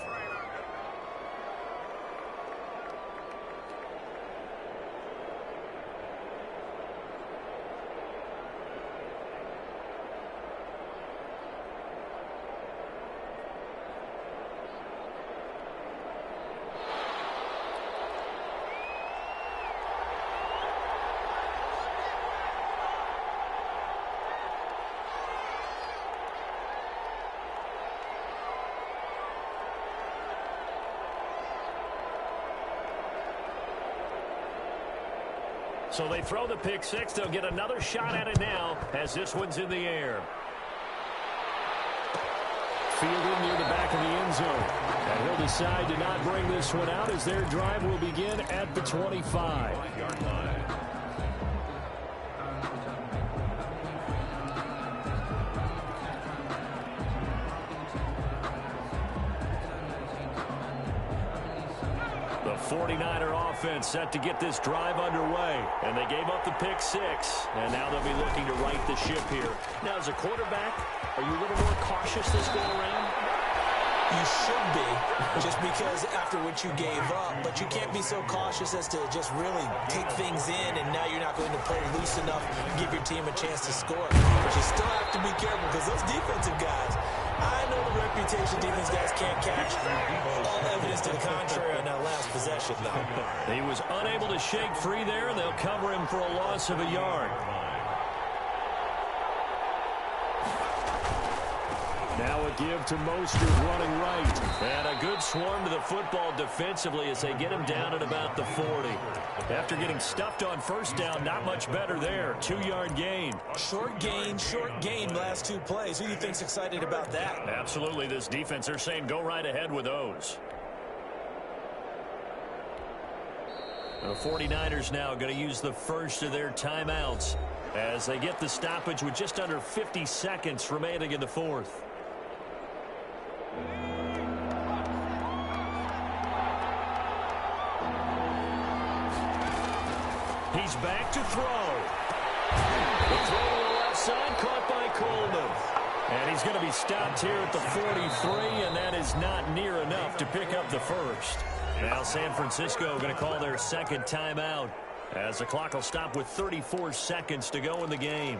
So they throw the pick six. They'll get another shot at it now as this one's in the air. Fielded near the back of the end zone. And he'll decide to not bring this one out as their drive will begin at the 25-yard line. The 49er offense set to get this drive underway. And they gave up the pick six. And now they'll be looking to right the ship here. Now, as a quarterback, are you a little more cautious this go around? You should be, just because after what you gave up. But you can't be so cautious as to just really take things in, and now you're not going to play loose enough to give your team a chance to score. But you still have to be careful because those defensive guys, I know the reputation defense guys can't catch. All evidence to the contrary on that last possession, though. He was unable to shake free there, and they'll cover him for a loss of a yard. Now a give to Mostert running right. And a good swarm to the football defensively as they get him down at about the 40. After getting stuffed on first down, not much better there. 2-yard gain. Short gain, last two plays. Who do you think's excited about that? Absolutely, this defense, they're saying go right ahead with those. The 49ers now going to use the first of their timeouts as they get the stoppage with just under 50 seconds remaining in the fourth. He's back to throw. The throw to the left side caught by Coleman. And he's going to be stopped here at the 43, and that is not near enough to pick up the first. Now San Francisco going to call their second timeout as the clock will stop with 34 seconds to go in the game.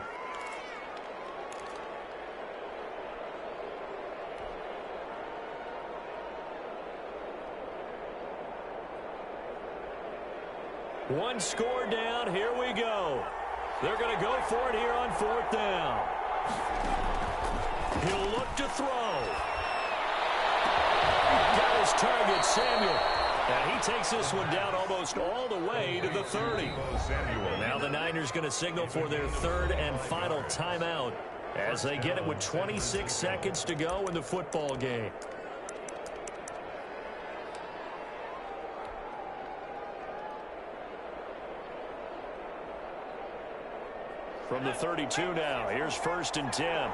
One score down. Here we go. They're going to go for it here on fourth down. He'll look to throw. Got his target, Samuel. And he takes this one down almost all the way to the 30. Now the Niners going to signal for their third and final timeout as they get it with 26 seconds to go in the football game. From the 32 now, here's 1st and 10.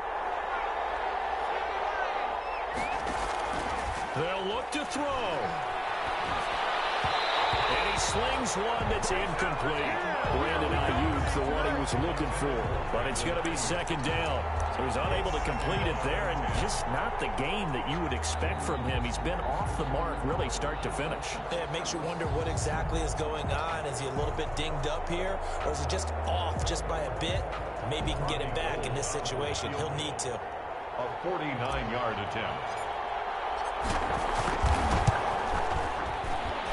They'll look to throw. And he slings one that's incomplete. Brandon Ayuk, the one he was looking for. But it's going to be second down. So he's unable to complete it there, and just not the game that you would expect from him. He's been off the mark really start to finish. Yeah, it makes you wonder what exactly is going on. Is he a little bit dinged up here, or is he just off just by a bit? Maybe he can get it back in this situation. He'll need to. A 49-yard attempt.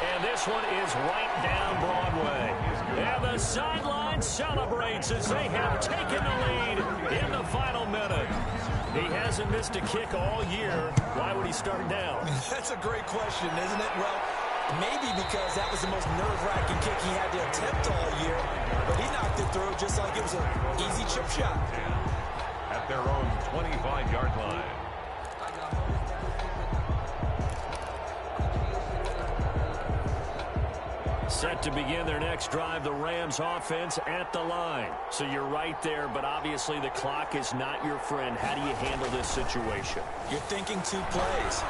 And this one is right down Broadway. And the sideline celebrates as they have taken the lead in the final minute. He hasn't missed a kick all year. Why would he start now? That's a great question, isn't it? Well, maybe because that was the most nerve-wracking kick he had to attempt all year. But he knocked it through just like it was an easy chip shot. At their own 25-yard line. Set to begin their next drive, the Rams offense at the line. So you're right there, but obviously the clock is not your friend. How do you handle this situation? You're thinking two plays.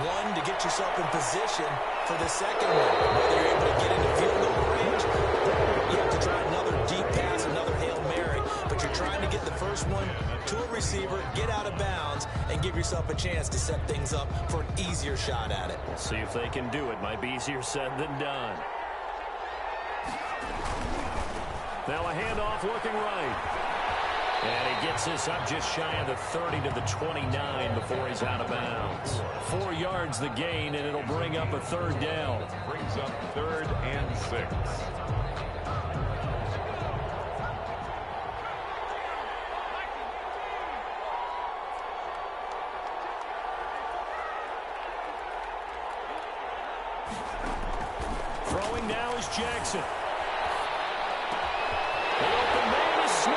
One, to get yourself in position for the second one. Whether you're able to get into field goal range, you have to try another deep pass, another Hail Mary. But you're trying to get the first one to a receiver, get out of bounds, and give yourself a chance to set things up for an easier shot at it. We'll see if they can do it. Might be easier said than done. Now a handoff looking right. And he gets this up just shy of the 30 to the 29 before he's out of bounds. 4 yards the gain, and it'll bring up a third down. Brings up 3rd and 6. Throwing now is Jackson. The open man is Smith.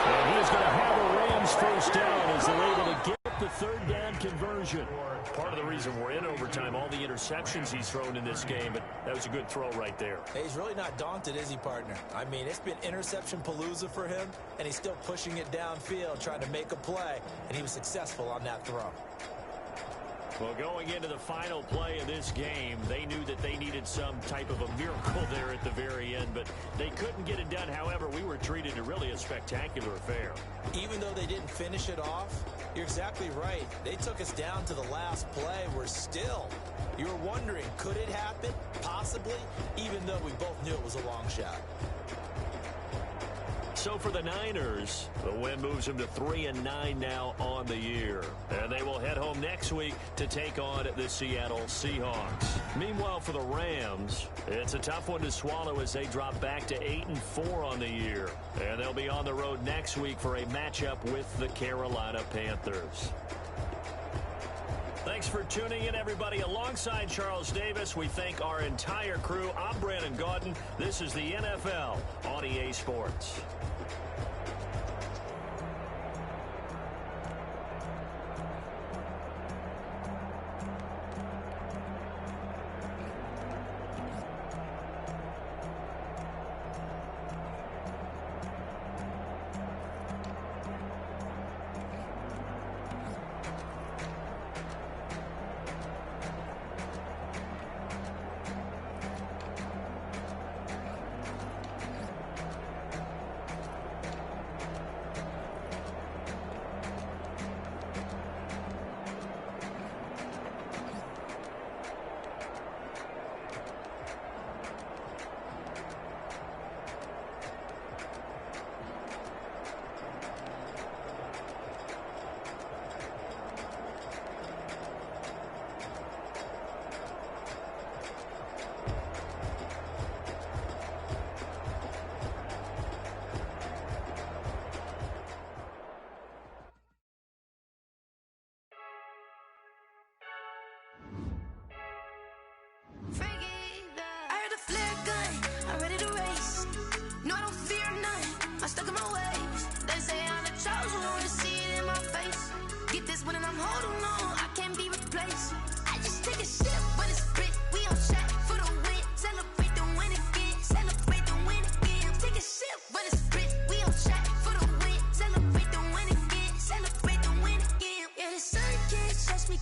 And he's going to have a Rams first down as they're able to get the third down conversion. Part of the reason we're in overtime, all the interceptions he's thrown in this game, but that was a good throw right there. Hey, he's really not daunted, is he, partner? I mean, it's been interception palooza for him, and he's still pushing it downfield, trying to make a play, and he was successful on that throw. Well, going into the final play of this game, they knew that they needed some type of a miracle there at the very end, but they couldn't get it done. However, we were treated to really a spectacular affair. Even though they didn't finish it off, you're exactly right. They took us down to the last play. We're still. You were wondering, could it happen? Possibly, even though we both knew it was a long shot. So for the Niners, the win moves them to 3-9 now on the year. And they will head home next week to take on the Seattle Seahawks. Meanwhile, for the Rams, it's a tough one to swallow as they drop back to 8-4 on the year. And they'll be on the road next week for a matchup with the Carolina Panthers. Thanks for tuning in, everybody. Alongside Charles Davis, we thank our entire crew. I'm Brandon Gaudin. This is the NFL on EA Sports.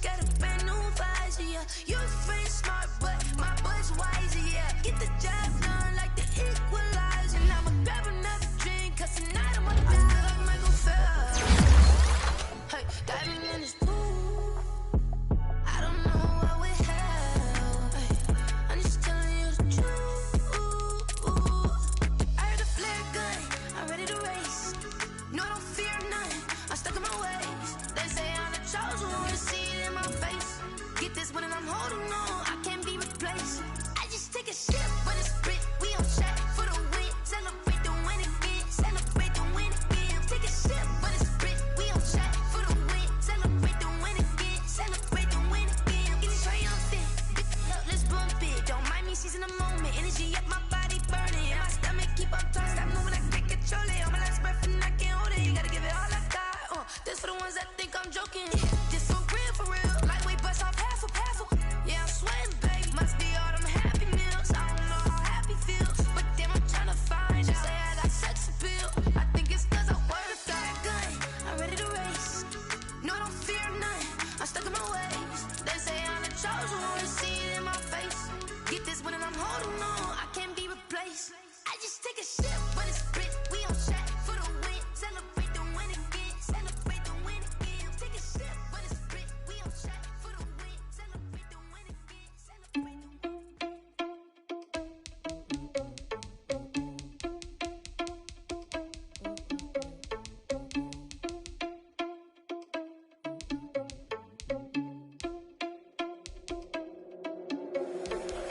Got a brand new visor, yeah. Your friend smart, but my bud's wiser, yeah. Get This for the ones that think I'm joking. This for real. Lightweight bust off half a passel. Yeah, I'm sweating, babe. Must be all them happy meals. I don't know how happy feels, but damn, I'm tryna find out. Say I got sex appeal. I think it's 'cause I worked out. Gun, I'm ready to race. No, I don't fear none. I'm stuck in my ways. They say I'm the chosen one. See it in my face. Get this one and I'm holding on. I can't be replaced. I just take a sip, but it's split. We on track for the win. Celebrate the win again. Celebrate the win again. Take a sip, but it's split. We on track for the win. Celebrate the win again. Celebrate the win.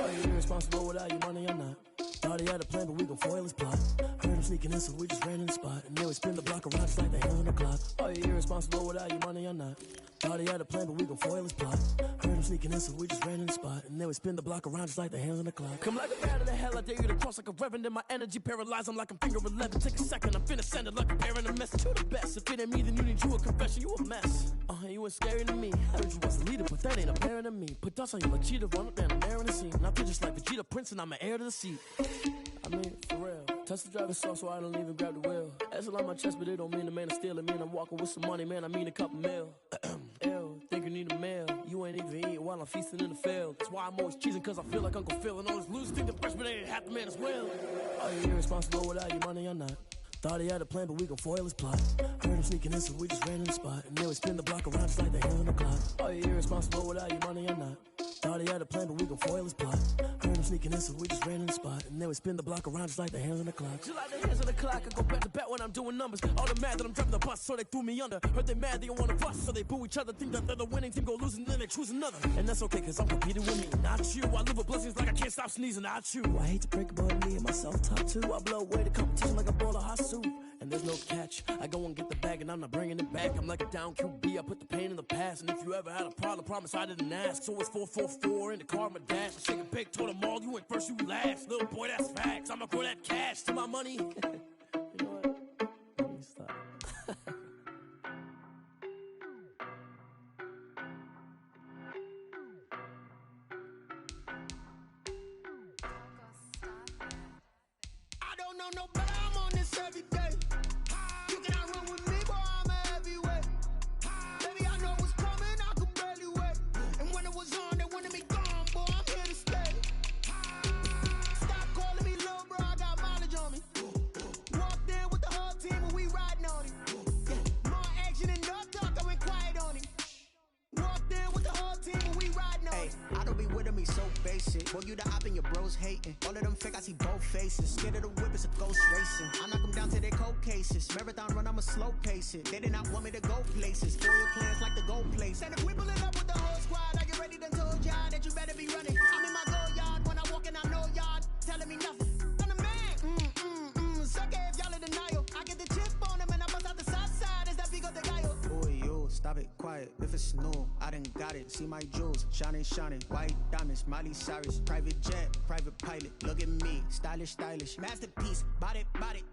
Are you irresponsible without your money or not? Thought he had a plan, but we gon' foil his plot. Heard him sneaking in, so we just ran in the spot. And then we spin the block around just like the hands on the clock. Are you irresponsible without your money or not? Thought he had a plan, but we gon' foil his plot. Heard him sneaking in, so we just ran in the spot. And then we spin the block around just like the hands on the clock. Come like a bat of the hell, I dare you to cross like a reverend. In my energy paralyzed, I'm like I'm finger 11. Take a second, I'm finna send it like a parent a message to the best. If it ain't me, then you need you a confession, you a mess. You ain't scary to me. Heard you was a leader, but that ain't apparent to me. Put dust on you like cheetah, run up down the air in the scene. And I feel just like Vegeta Prince, and I'm an heir to the seat. I mean, for real. Touch the driver's soft, so I don't even grab the wheel. That's a lot on my chest, but it don't mean the man is stealing. Man, I'm walking with some money, man, I mean a couple mil. Ew, think you need a meal. You ain't even eating while I'm feasting in the field. That's why I'm always cheesing, cause I feel like Uncle Phil. And all this loose think the freshman ain't half the man as well. Are you irresponsible without your money or not? Thought he had a plan, but we gon' foil his plot. Heard him sneaking in, so we just ran in the spot. And then we spin the block around just like the hands on the clock. Are you irresponsible without your money or not? Thought he had a plan, but we gon' foil his plot. Heard him sneaking in, so we just ran in the spot. And then we spin the block around just like the hands on the clock. Just like the hands on the clock, I go back to back when I'm doing numbers. All the mad that I'm driving the bus, so they threw me under. Heard they mad, they don't wanna bust, so they boo each other. Think that they're the winning team, go losing, then they choose another. And that's okay, cause I'm competing with me, not you. I live with blessings like I can't stop sneezing, not you. I hate to break about me and myself top too. I blow away the competition like a bowl of hot soup. And there's no catch. I go and get the bag and I'm not bringing it back. I'm like a down QB, I put the pain in the past. And if you ever had a problem, promise I didn't ask. So it's 444 in the car, my dash. I shake a big, told them all, you went first, you last. Little boy, that's facts. I'ma grow that cash to my money. You know what? Let me stop. I don't know no better, I'm on this every day. You cannot run with me, boy, I'm a heavyweight. Baby, I know what's coming, I could barely wait. And when it was on, they wanted me gone, boy, I'm here to stay. Stop calling me little bro, I got mileage on me. Walked in with the whole team and we riding on it. More action and no talk, I went quiet on it. Walked in with the whole team and we riding on it. I don't be with him, he's so basic. Boy, you the op and your bros hating. All of them fake, I see both faces. Scared of the whip, it's a ghost racing. I knock them down to their cold cases. Marathon run, I'ma slow pace it. They did not want me to go places. Foil plans like the go place. And if we pulling up with the whole squad, I get ready to told y'all that you better be running. I'm in my go yard, when I walk in, I know y'all telling me nothing. I'm the man, suck it if y'all in denial. I get the chip on them and I bust out the south side. Is that Vigo de Gallo? Boy, yo, stop it, quiet. If it's snow, I done got it. See my jewels, shining, shining. White diamonds, Miley Cyrus. Private jet, private pilot. Look at me, stylish, stylish. Masterpiece, body,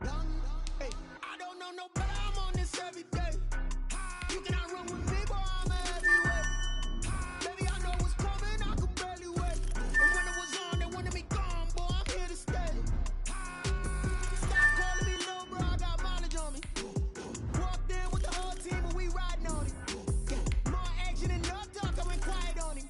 young. Hey, I don't know no better, I'm on this every day. You cannot run with me, boy, I'm a heavyweight. Baby, I know what's coming, I could barely wait. And when it was on, they wanted me gone, boy, I'm here to stay. Stop calling me little bro, I got mileage on me. Walked in with the whole team and we riding on it. More action and no talk, I went quiet on it.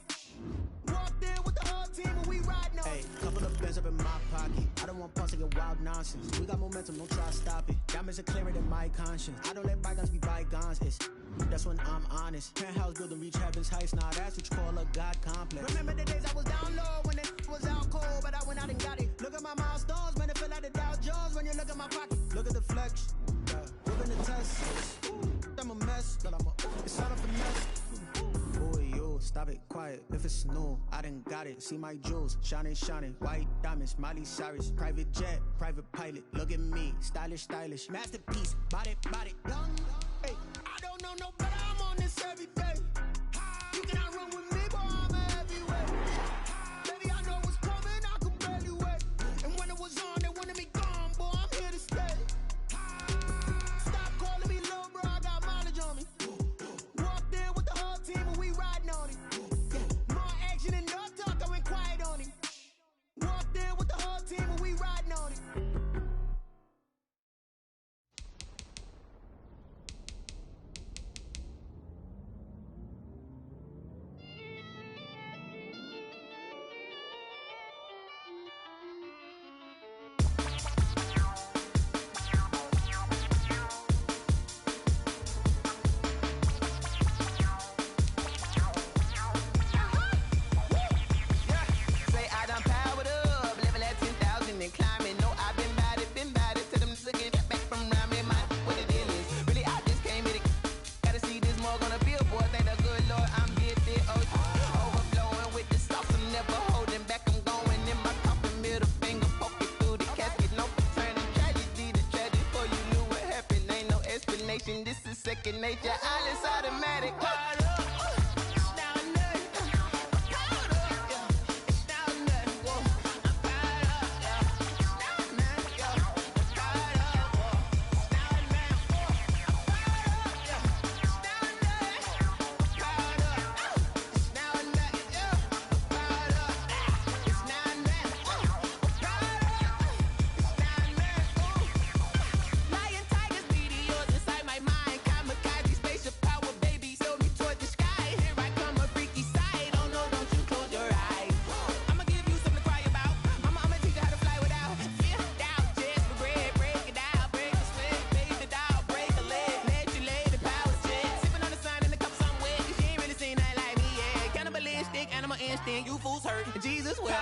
Walked in with the whole team and we riding on it. Hey, couple of bands up in my pocket. I don't want pulse to get wild nonsense. We got momentum, don't try to stop it. Diamonds are clearer than my conscience. I don't let bygones be bygones. That's when I'm honest. Penthouse building, reach heaven's heights. Now that's what you call a God complex. Remember the days I was down low when it was out cold, but I went out and got it. Look at my milestones, man, it feel like the Dow Jones when you look at my pocket. Look at the flex, whipping the test. I'm a mess, it's all a finesse. Boy, yo, stop it, quiet. If it's snow, I done got it. See my jewels, shining, shining. White diamonds, Miley Cyrus. Private jet, private pilot. Look at me, stylish, stylish. Masterpiece, body, young. Hey, I don't know no better, I'm on this every day. You cannot run with me, boy, I'm a heavyweight. Baby, I know what's coming, I could barely wait. And when it was on, they wanted me gone, boy, I'm here to stay. Stop calling me little bro, I got mileage on me. second nature. All is automatic. Caught up. You fools hurt. Jesus will.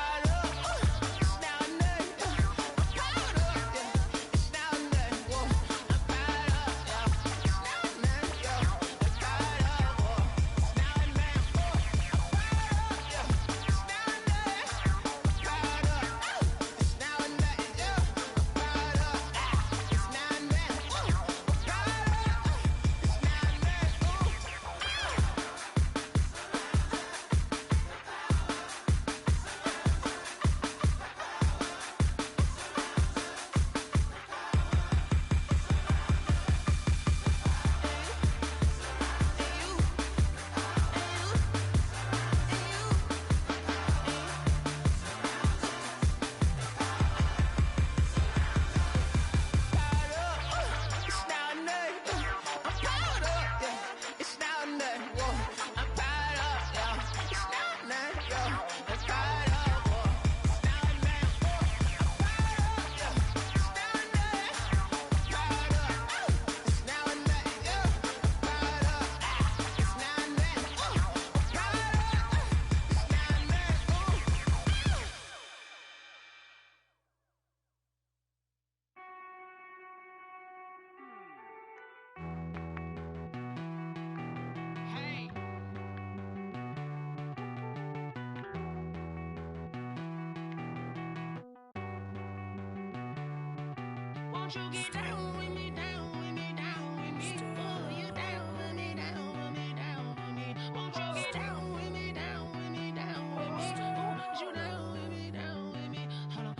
Won't you get down with me, down with me, down with me? Oh, you down with me, down with me, down with me. Won't you get down with me, down with me, down with me? Oh, you down with me, down with me? Hold on.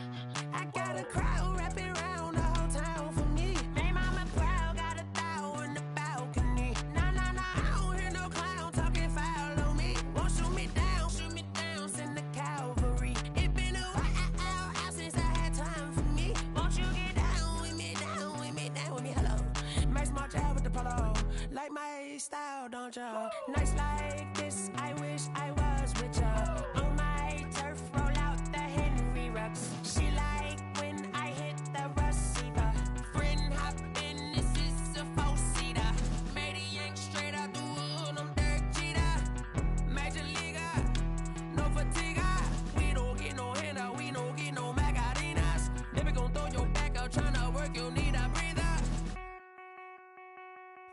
I got a crowd wrapping around the whole town for me. Hey, mama crowd got 1,000 in the balcony. Nah, nah, nah, I don't hear no clown talking foul on me. Won't shoot me down, send the cavalry. It been a while since I had time for me. Won't you get down with me, down with me, down with me? Hello. Nice smart job with the polo. Like my style, don't ya? Nice like this, I wish I was with ya. On my turf, roll out the Henry Rux. She like when I hit the receiver. Friend hop in, this is a four-seater. Made a yank straight out the wood, I'm Derek Jeter. Major leaguer, no fatigue. We don't get no handout, we don't get no Macarinas. Never gon' throw your back out, tryna work, you need a breather.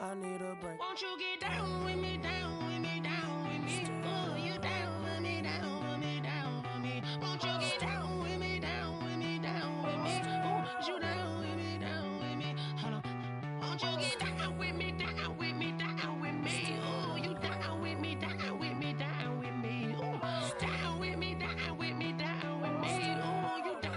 I need a break. Won't you get down with me, down with me, down with me? Oh, you down with me, down with me, down with me? Won't you get down with me, down with me, down with me? Oh, you down with me, down with me? Hold on. Won't you get down with me, down with me, down with me? Oh, you down with me, down with me, down with me? Oh, down with me, down with me, down with me? Oh, you down.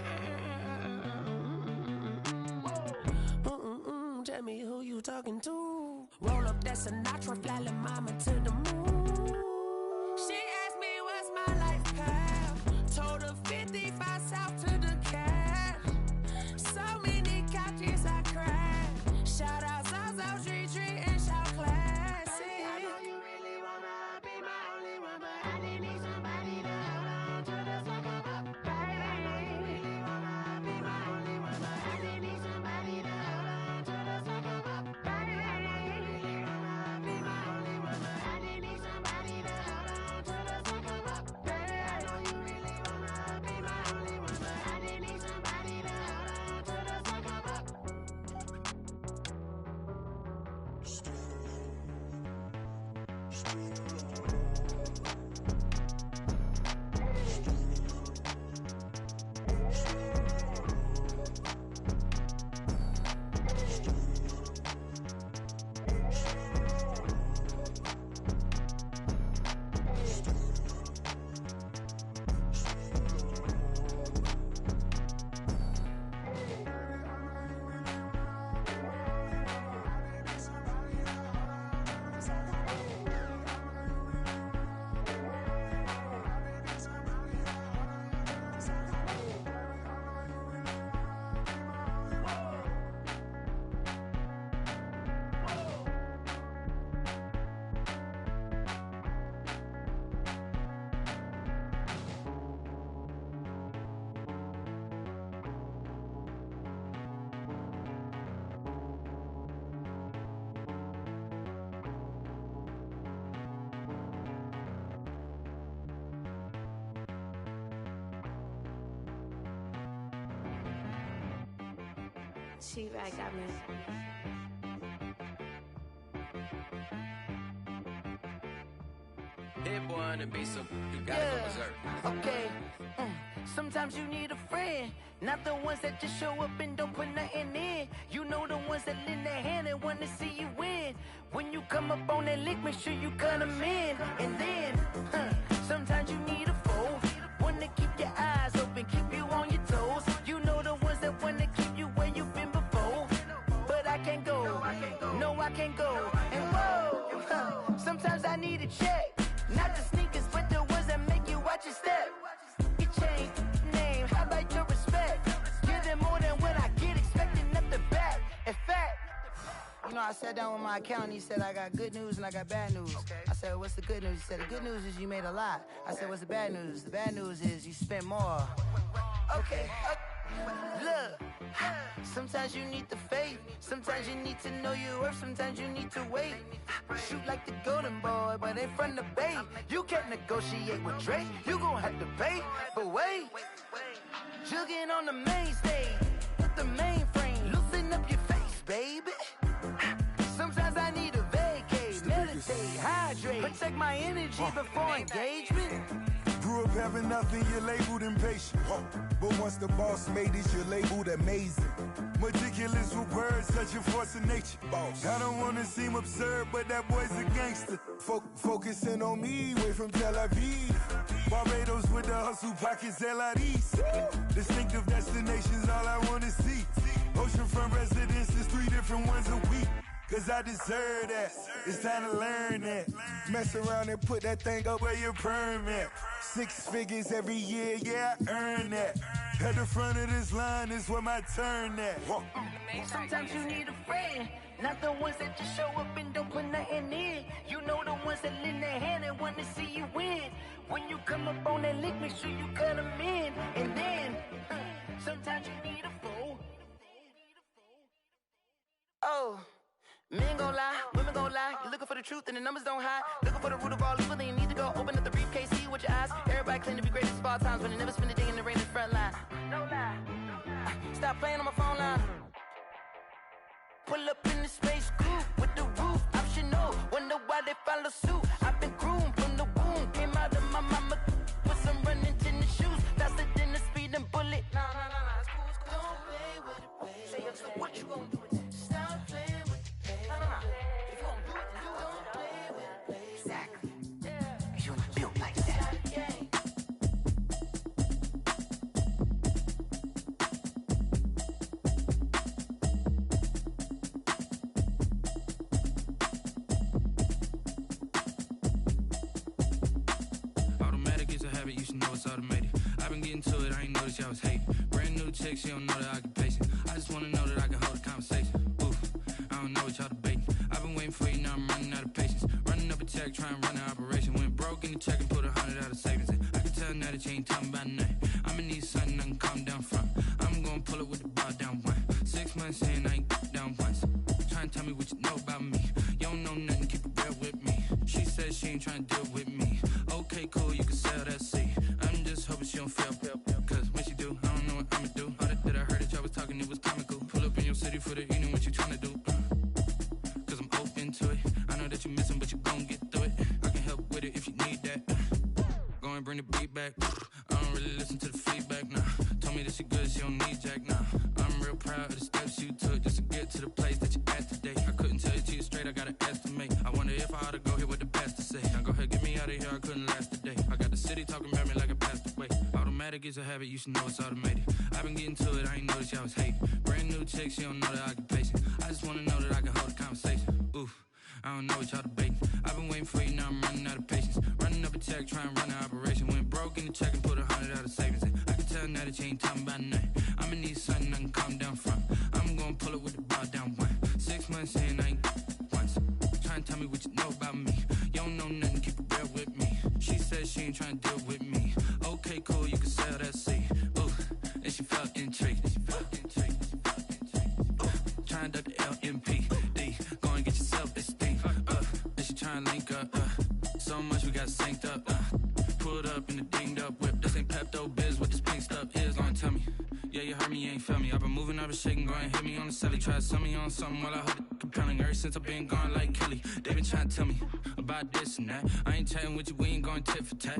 Tell me who you talking to. Roll up that Sinatra, fly la mama to the moon. She asked me what's my life path. Told her 55 south to the cat. So many couches I cried. Shout out Zazo, Tree, and shout classy. I know you really wanna be my only one, but I didn't need somebody to hold on to the sucker up. Baby, I know you really wanna be my only one, but I didn't need somebody to hold on to the sucker up. Baby, I know you really wanna be my only one, but I didn't need somebody to hold on to the sucker up. Baby, I know you really wanna be my only one, but I didn't need somebody to hold on to the sucker up. T-Rag got me. Hit boy on the beat, so you gotta go berserk. Okay. Sometimes you need a friend, not the ones that just show up and don't put nothing in. You know the ones that lend their hand and want to see you win. When you come up on that lick, make sure you cut them in. And then, sometimes you need a foe, one to keep your eyes open, keep you on your toes. You know the ones that want to keep you where you've been before. But I can't go, no I can't go. And whoa, sometimes I need a check, not the sneakers, but the ones that make you watch your step. You change name, how about your respect? Give them more than what I get, expecting nothing back. In fact, you know, I sat down with my accountant, he said I got good news and I got bad news. I said, what's the good news? He said, the good news is you made a lot. I said, what's the bad news? The bad news is you spent more. Okay, look, sometimes you need the faith, sometimes you need to know your worth, sometimes you need to wait. Shoot like the golden boy, but in front of the bay. You can't negotiate with Drake, you gon' have to pay. But wait, jugging on the main stage with the mainframe, loosen up your face, baby. Sometimes I need a vacate, meditate, hydrate, protect my energy before engagement. Grew up having nothing, you're labeled impatient. But once the boss made it, you're labeled amazing. Meticulous with words, such a force of nature. I don't wanna seem absurd, but that boy's a gangster. Focusing on me, way from Tel Aviv. Barbados with the hustle pockets, LIDs. Distinctive destinations, all I wanna see. Oceanfront residences, 3 different ones a week. Cause I deserve that, it's time to learn that. Mess around and put that thing up where your perm at. 6 figures every year, yeah, I earn that. At the front of this line is where my turn at. Sometimes you need a friend, not the ones that just show up and don't put nothing in. You know the ones that lend their hand and want to see you win. When you come up on that lick, make sure you cut them in. And then, sometimes you need a fool. Oh. Men gon' lie, women gon' lie. You're looking for the truth and the numbers don't hide. Looking for the root of all evil, then you need to go open up the briefcase, see with your eyes. Everybody claim to be greatest of all times, but they never spend a day in the rain in the front line. No lie. Stop playing on my phone line. Pull up in the space coupe with the roof optional. Wonder why they follow suit. I've been groomed from the womb. Came out of my mama with some running tennis shoes. Faster than the speeding bullet. Nah, it's cool, it's cool. Don't play with it, baby. Say so what you gon' do with it? Stop playing with it. If you gon' do it, then you don't play with it, baby. Exactly. Yeah. You're not built like that. Automatic is a habit, you should know it's automated. I've been getting to it, I ain't noticed y'all was hating. Brand new chick, she don't know the occupation. I just wanna know that I can hold a conversation. Oof, I don't know what y'all debating. I've been waiting for you, now I'm running out of patience. Running up a check, trying to run an operation. Went broke in the check and put 100 out of savings in. I can tell now that you ain't talking about nothing. I'ma need something I can calm down from. I'm gonna pull it with the bar down one. 6 months in, I ain't down once. Trying to tell me what you know about me. You don't know nothing, keep it real with me. She said she ain't trying to deal with me. Okay, cool, you can sell that seat. I'm just hoping she don't fail. Cause when she do, I don't know what I'ma do. All that I heard that y'all was talking, it was comical. Pull up in your city for the evening, what you trying to do? Cause I'm open to it. I know that you're missing, but you gon' get through it. I can help with it if you need that. Go and bring the beat back. I don't really listen to the feedback, nah. Told me that she good, she don't need jack, nah. I'm real proud of the steps you took just to get to the place that you at today. I couldn't tell you to you straight, I gotta estimate. I wonder if I ought to go here with the best to say. Now go ahead, get me out of here, I couldn't last a day. I got the city talking about me like I passed away. Automatic is a habit, you should know it's automated. I've been getting to it, I ain't noticed y'all was hating. Brand new chick, she don't know the occupation. I just wanna know that I can hold a conversation. Oof, I don't know what y'all debating. I've been waiting for you, now I'm running out of patience. Running up a check, trying to run an operation. Went broke in the check and put 100 out of savings in. I can tell now that you ain't talking about nothing. I'ma need something I can calm down from. I'm gonna pull it with the bar down one. 6 months in, I ain't once. Trying to tell me what you know about me. You don't know nothing, keep it real with me. She said she ain't trying to deal with me. Okay, cool, you can sell that seat. Ooh, and she felt intrigued. Trying to duck the LMPD. Go and get your self-esteem. And she trying to link up. So much we got synced up. Pulled up in the dinged up whip. This ain't Pepto-Biz, what this pink stuff is. Long tell me. Yeah, you heard me, you ain't felt me. I've been moving up the was shaking, going hit me on the celly. Try to sell me on something while I heard it compelling. Ever since I've been gone like Kelly, they been trying to tell me about this and that. I ain't chatting with you, we ain't going tit for tat.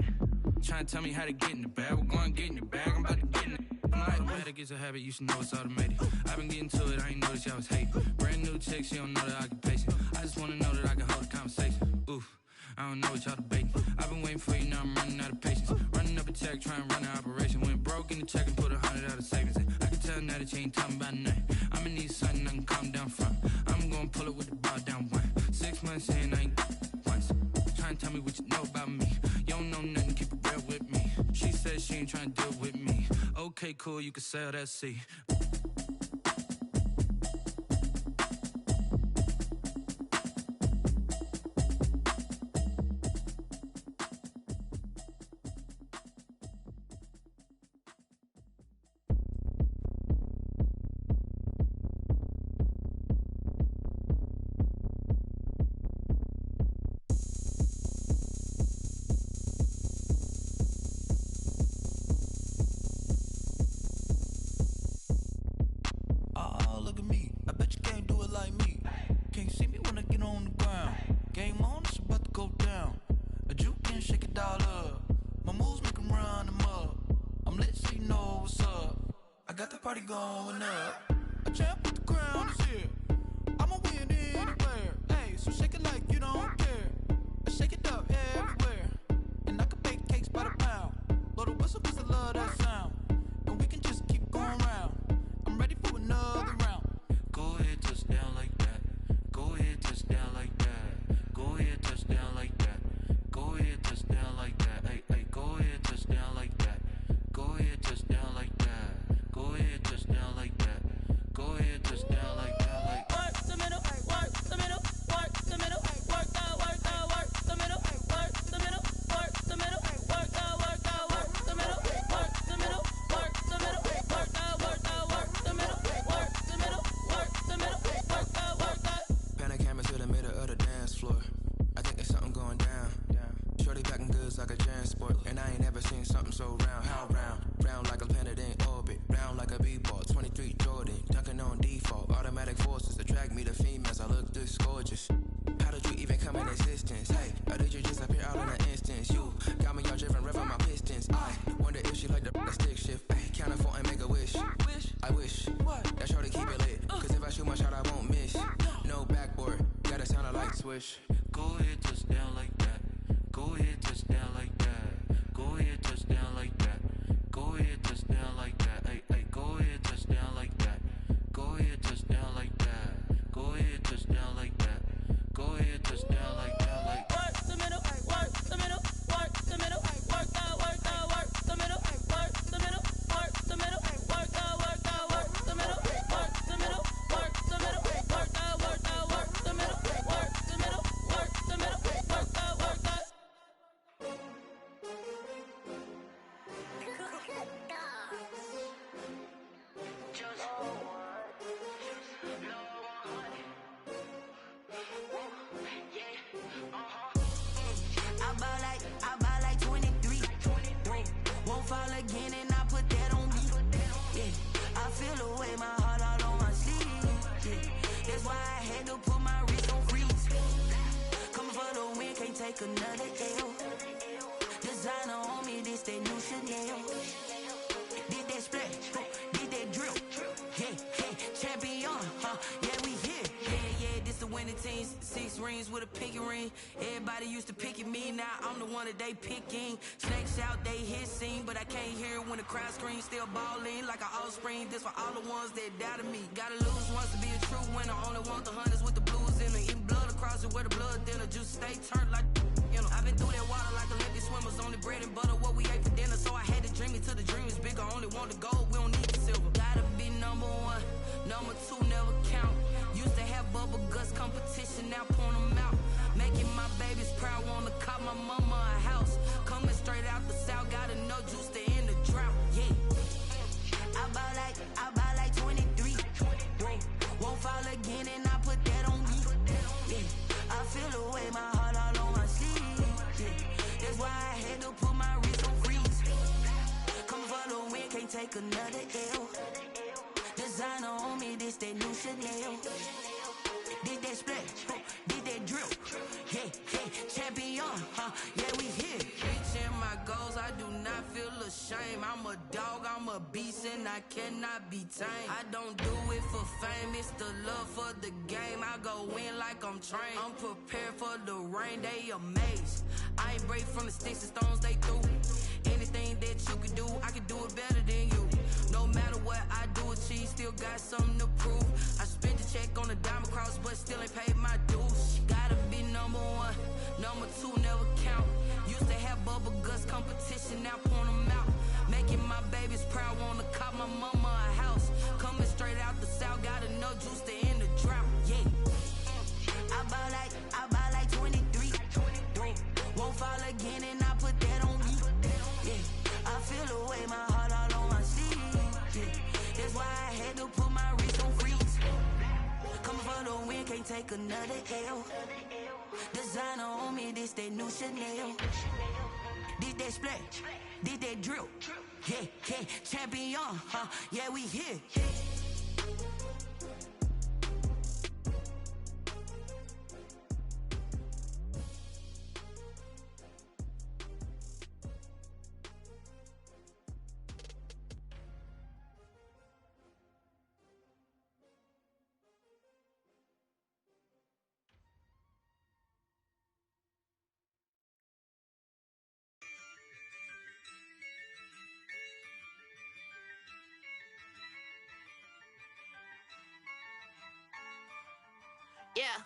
Trying to tell me how to get in the bag. We're going to get in your bag, I'm about to get in it. Automatic is a habit, you should know it's automated. I've been getting to it, I ain't noticed y'all was hate. Brand new chick, she don't know that I can pace it. I just wanna know that I can hold a conversation. Oof, I don't know what y'all debating. I've been waiting for you, now I'm running out of patience. Running up a check, trying to run an operation. Went broke in the check and put 100 out of savings in. I can tell now that you ain't talking about nothing. I'ma need something I can calm down from. I'm gonna pull it with the bar down one. 6 months in, I ain't once. Trying to tell me what you know about me. You don't know nothing, keep it real with me. She said she ain't trying to deal with me. Okay, cool, you can sell that C. Going up, a champ with the crown is here. I'ma win anywhere. Hey, so shake it like you don't care. I shake it up everywhere, and I can bake cakes by the pound. Blow the whistle 'cause I love that sound, and we can just keep going round. I'm ready for another round. Go ahead, touch down like that. Go ahead, touch down like that. Go ahead, touch down like that. Go ahead, touch down like that. Hey, hey, go ahead, touch down like that. Go ahead, touch down like that. Go ahead, touch down like that. Go ahead, touch down like that. Like work the middle, work the middle, work the middle, work out, work out, work the middle, work the middle, work the middle, work out, work out, work the middle, work the middle, work the middle, work out, work out, work the middle, work the middle, work the middle, work out, work out. Pan the camera to the middle of the dance floor. I think there's something going down. Shorty packing goods like a transport, and I ain't never seen something so round. How round? Round like a planet in orbit, round like a b-ball. 23 Jordan, dunking on default. Automatic forces attract me to females. I look this gorgeous. How did you even come in existence? Hey, or did you just appear out in an instance? You got me all driven, revving my pistons. I wonder if she like the stick shift. Ay, count a 4 and make a wish. I wish that shorty keep it lit, 'cause if I shoot my shot, I won't miss. No backboard, gotta sound a light switch. go ahead, touch down like that. Go ahead, touch down like that. Go ahead, touch down like that. Go ahead, touch down like that. Hey, hey, go ahead, touch down like that. Go ahead, touch down like that. Go ahead, touch down like that. Go ahead, touch down like that. Like work the middle, work the middle, work the middle, work out, work out, work the middle, work the middle, work the middle, work out, work out, work the middle, work the middle, work the middle, work out, work out, work the middle, work the middle, work the middle, work out, work out. I buy like 23. Won't fall again and I put that on me. Yeah, I feel the way my heart all on my sleeve. Yeah, that's why I had to put my wrist on freeze. Coming for the win, can't take another L. Designer on me, this that new Chanel. Did that splash, did that drill. Yeah, champion, yeah, we here. Yeah, this the winning team. 6 rings with a pinky ring. Everybody used to picking me, now I'm the one that they picking. Snakes out, they hit scene, but I can't hear it when the crowd screams. Still balling like an offspring. This for all the ones that doubted me. Gotta lose once to be a true winner. Only want the hunters with the blues in it. Eating blood across it where the blood thinner. Juice stay turned like, you know. I've been through that water like Olympic swimmers. Only bread and butter, what we ate for dinner. So I had to dream it till the dream is bigger. Only want the gold, we don't need the silver. Gotta be number 1, number 2 never count. Used to have bubble guts competition, now point them out. Making my babies proud, wanna cop my mama a house. Coming straight out the south, got enough juice to end the drought. Yeah, I buy like 23. Won't fall again and I put that on me. Yeah, I feel the way my heart all on my sleeve. Yeah, that's why I had to put my wrist on freeze. Coming for the win, can't take another L. Designer on that split, did that drill. Yeah, champion, yeah, we here. Reaching my goals, I do not feel ashamed. I'm a dog, I'm a beast, and I cannot be tamed. I don't do it for fame, it's the love for the game. I go in like I'm trained. I'm prepared for the rain, they amazed. I ain't break from the sticks and stones they threw. Anything that you can do, I can do it better than you. No matter what I do, achieve, still got something to prove. I spent the check on the diamond cross, but still ain't paid my dues. Gotta be number one, number two never count. Used to have bubble guts competition, now point them out. Making my babies proud, wanna cop my mama a house. Coming straight out the south, got enough juice to end the drought. Yeah, I buy like 23. Won't fall again, and I put that on me. Yeah, I feel the way, my heart all on my sleeve. Yeah, that's why I had to put my wrist on freeze. Coming for the win, can't take another L. Designer on me, this that new Chanel. Did that splash, did that drill. Yeah, champion, yeah, we here. Yeah,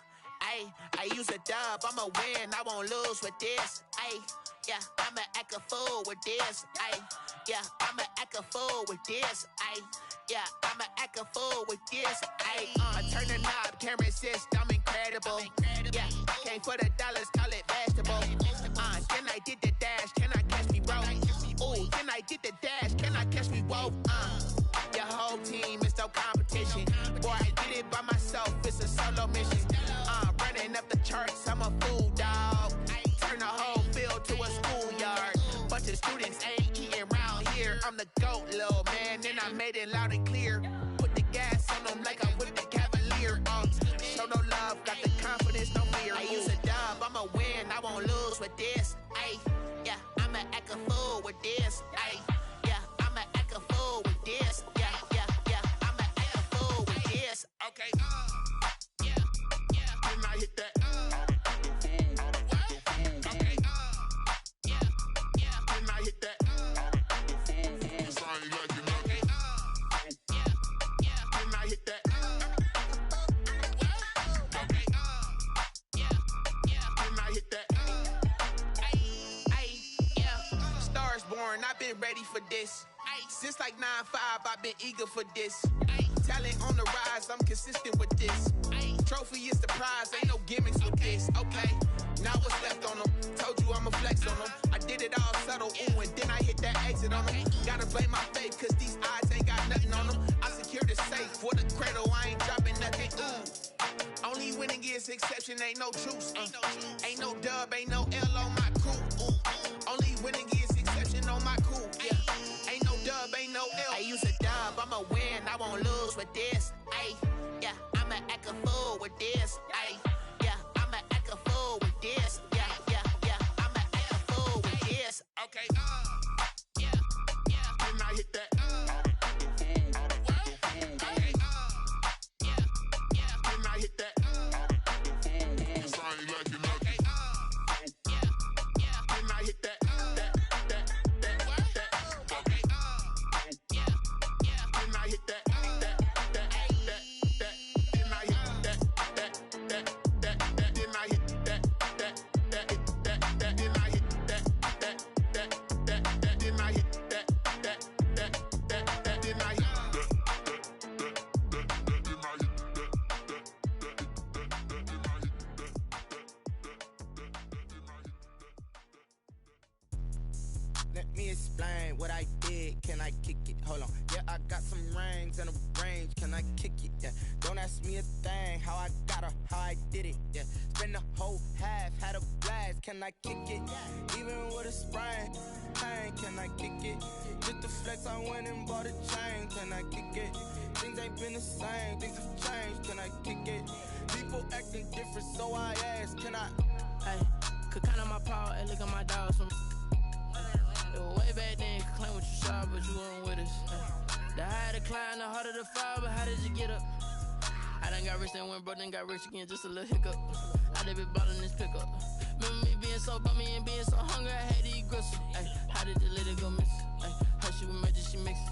I use a dub, I'ma win, I won't lose with this. Yeah, I'ma act a fool with this. Yeah, I'ma act a fool with this. Yeah, I'ma act a fool with this. Turn the knob, can't resist, I'm incredible. Yeah, came for the dollars, call it vegetable. Then I did the dash, can I catch me, bro? Ooh, then I did the dash, can I catch me, whoa? Your whole team is no competition. Boy, I did it by myself, it's a solo mission. Running up the charts, I'm a fool, dog. Turn the whole field to a schoolyard. Bunch of students ain't eating round here. I'm the GOAT, little man, and I made it loud and clear. Put the gas on them like I'm with the Cavalier. Show no love, got the confidence, no fear. I use a dub, I'ma win, I won't lose with this. Yeah, I'ma act a fool with this. Yeah, I'ma act a fool with this. Yeah, I'ma act a fool with this. Okay, yeah, then I hit that. Okay, yeah, then I hit that. Sorry, like you know. Okay, yeah, then I hit that. Okay, yeah, then I hit that. Yeah, stars born, I've been ready for this. Since like 9-5, I've been eager for this. Talent on the rise, I'm consistent with this. Trophy is the prize, ain't no gimmicks with this. Okay, now what's left on them? Told you I'ma flex on them. I did it all subtle, ooh, and then I hit that exit on them. Gotta blame my faith, cause these odds ain't got nothing on them. I secured the safe for the cradle, I ain't dropping nothing, ooh. Only winning is exception, ain't no truce. Ain't no dub, ain't no L on my crew, ooh. Only winning is exception on my crew, yeah. Ain't no dub, ain't no L. I use a dub, I'ma win, I won't lose with this. Yeah, I'ma act a fool with this. Yeah, I'ma act a fool with this. Yeah, I'ma act a fool with this. Okay, yeah, then I hit that. Okay, yeah, then I hit that. Sorry, like you know. Okay, yeah, then I hit that. Okay, yeah, then I hit that. Let me explain what I did. Can I kick it? Hold on. Yeah, I got some rings and a range. Can I kick it? Yeah. Don't ask me a thing. How I got her, how I did it. Yeah. Spend the whole half, had a blast. Can I kick it? Even with a sprain. Pain, can I kick it? Just the flex, I went and bought a chain. Can I kick it? Things ain't been the same. Things have changed. Can I kick it? People acting Hey, look at my dog. It was way back then. Claim what you saw, but you weren't with us. The higher the climb, the harder the fall, but how did you get up? I done got rich, then went broke, then got rich again, just a little hiccup. I done been ballin' this pickup. Remember me being so bummy and being so hungry, I had to eat gristle. Ay, how did the lady go miss? Ay, how she was major, she mixed.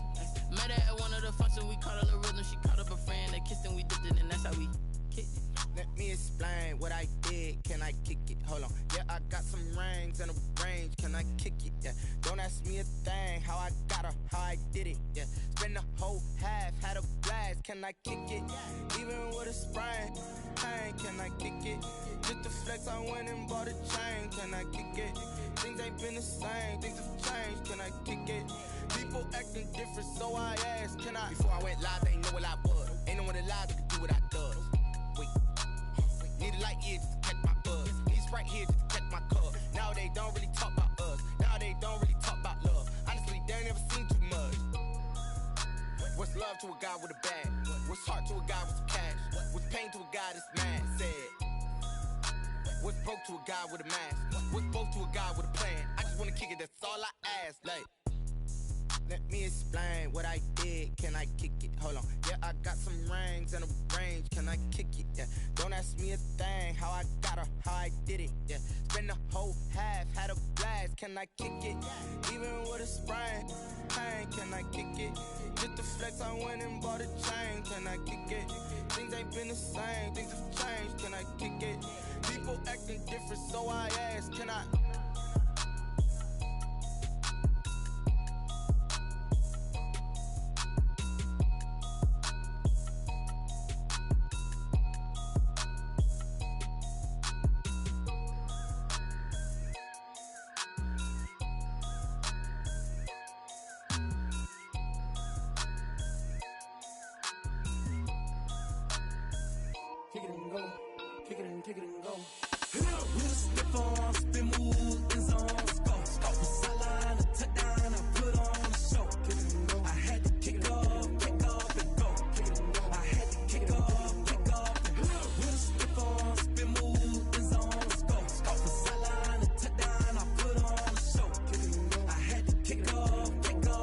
Met her at one of the functions, we caught a little rhythm. She caught up a friend, they kissed and we dipped it, and that's how we kicked it. Let me explain what I did. Can I kick it? Hold on. Yeah, I got some rings and a range. Can I kick it? Yeah. Don't ask me a thing. How I got her, how I did it. Yeah. Spend the whole half, had a blast. Can I kick it? Even with a sprain. Hey, can I kick it? Just to flex, I went and bought a chain. Can I kick it? Things ain't been the same. Things have changed. Can I kick it? People acting different, so I asked. Can I? Before I went live, they ain't know what I was. Ain't no one alive that could do what I does. Wait. Need a light here just to catch my buzz. Need Sprite here just to catch my cup. Now they don't really talk about us. Now they don't really talk about love. Honestly, they ain't never seen too much. What's love to a guy with a bag? What's heart to a guy with some cash? What's pain to a guy that's mad? Said. What's broke to a guy with a mask? What's broke to a guy with a plan? I just wanna kick it, that's all I ask. Like, let me explain what I did. Can I kick it? Hold on. Yeah, I got some rings and a range. Can I kick it? Yeah. Don't ask me a thing. How I got her, how I did it. Yeah. Spend the whole half, had a blast. Can I kick it? Even with a sprain. Hey, can I kick it? Just to flex, I went and bought a chain. Can I kick it? Things ain't been the same. Things have changed. Can I kick it? People acting different, so I asked. Can I? Kick it and go, kick it and go. With a stiff on, spin move, in zone, go. Off the sideline, a touchdown, I put on a show. Kick it and go. I had to kick off and go. Kick it and go. I had to kick off and go. With a stiff on, spin move, in zone, go. Off the sideline, a touchdown, I put on a show. Kick it and go. I had to kick off and go.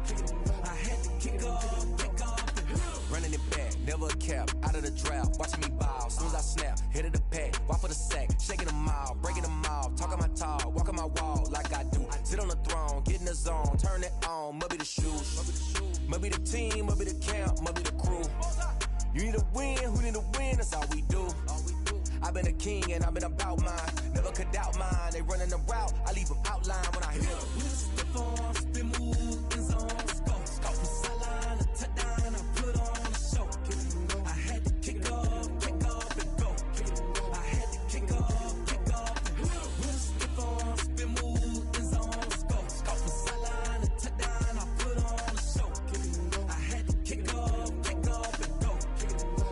Kick it and go. I had to kick off and go. Running it back, never a cap, out of the drought, watching me bow, soon as I snap, hit of the pack, walk for the sack, shaking them out, breaking them off, talking my talk, walking my wall like I do, sit on the throne, get in the zone, turn it on, must be the shoes, must be the team, must be the camp, must be the crew, you need a win, who need a win, that's all we do, I've been a king and I've been about mine, never could doubt mine, they running the route, I leave them outline when I hit them. With a stiff on, spin move, in zone, go. Off the sideline, a touchdown, I put on a show. I had to kick off and go. I had to kick off and go. With a stiff on, spin move, in zone, go. Off the sideline, a touchdown, I put on a show. I had to kick off and go.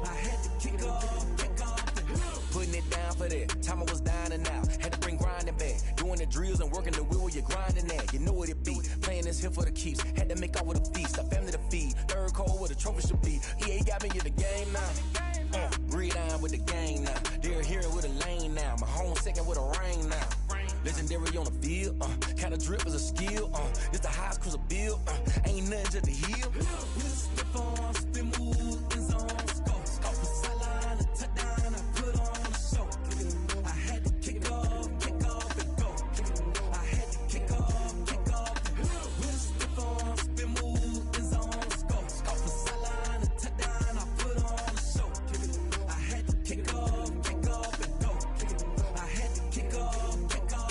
I had to kick off and go. Putting it down for that, time I was down and out, had to bring grinding back, doing the drills and working the wheel where you're grinding at, you know what it be, playing this here for the keeps, had to make off with a feast, a family to feed, third cold where the trophy should be, EA got me in the game now, breathe on with the gang now, they're here with a lane now, my home second with a rain now, legendary on the field, kinda drip is a skill, this the highest cruiser bill, ain't nothing to the hill. With a stiff on, spin move, in zone, go. Off the sideline, a touchdown, I put on a show. I had to kick off and go. I had to kick off and go. With a stiff on, spin move, in zone, go. Off the sideline, a touchdown, I put on a show. I had to kick off and go. I had to kick off and go.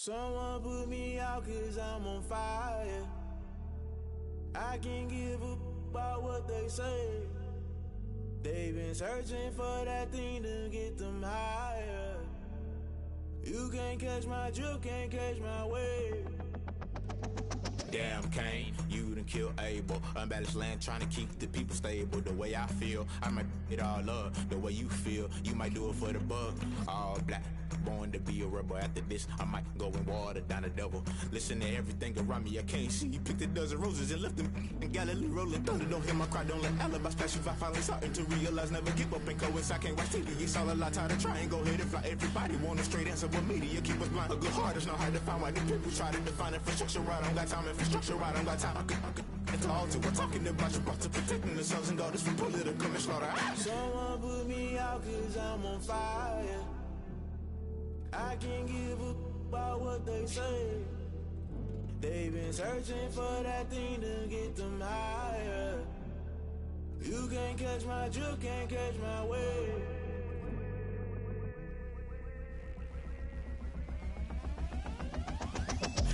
Someone put me out 'cause I'm on fire. I can't give a about what they say. They've been searching for that thing to get them higher. You can't catch my drift, can't catch my wave. Damn, Kane, you done killed Abel. Unbalanced land, trying to keep the people stable. The way I feel, I might it all up. The way you feel, you might do it for the buck. All black, born to be a rebel. After this, I might go and water down the devil. Listen to everything around me, I can't see. Picked a dozen roses and left them in Galilee rolling thunder. Don't hear my cry, don't let alibis pass you. I finally starting to realize, never give up and coincide. Can't watch TV, it's all a lot. Tired of trying, go ahead and fly. Everybody want a straight answer, but media keep us blind. A good heart is not hard to find. Why the people try to define infrastructure right? I don't got time, infrastructure right, I don't got time. I could it's all to we're talking about you, brought to protecting the sons and daughters from political and slaughter. Someone put me out 'cause I'm on fire. I can't give a about what they say. They've been searching for that thing to get them higher. You can't catch my drift, can't catch my wave.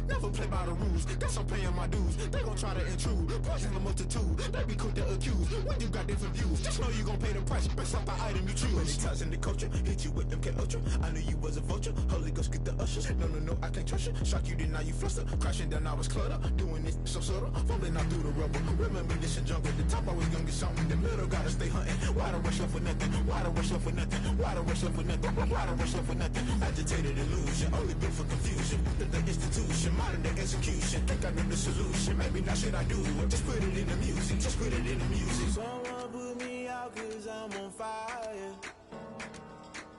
Never play by the rules, guess I'm paying my dues. They gon' try to intrude, poison the multitude. They be quick to accuse, when you got different views. Just know you gon' pay the price, based off the item you choose. Many times in the culture, hit you with them K-Ultra. I knew you was a vulture, Holy Ghost get the ushers. No, I can't trust you. Shock you, then now you fluster. Crashing down, I was cluttered. Doing this so subtle, falling out through the rubble. Remember this in jungle, the top I was young and something. The middle gotta stay hunting. Why the rush left for nothing? Why the rush left for nothing? Why the rush left for nothing? Why the rush left for nothing? Agitated illusion, only built for confusion. The institution, modern day execution. Think I know the solution. Maybe now should I do it? Just put it in the music. Just put it in the music. Someone put me out 'cause I'm on fire.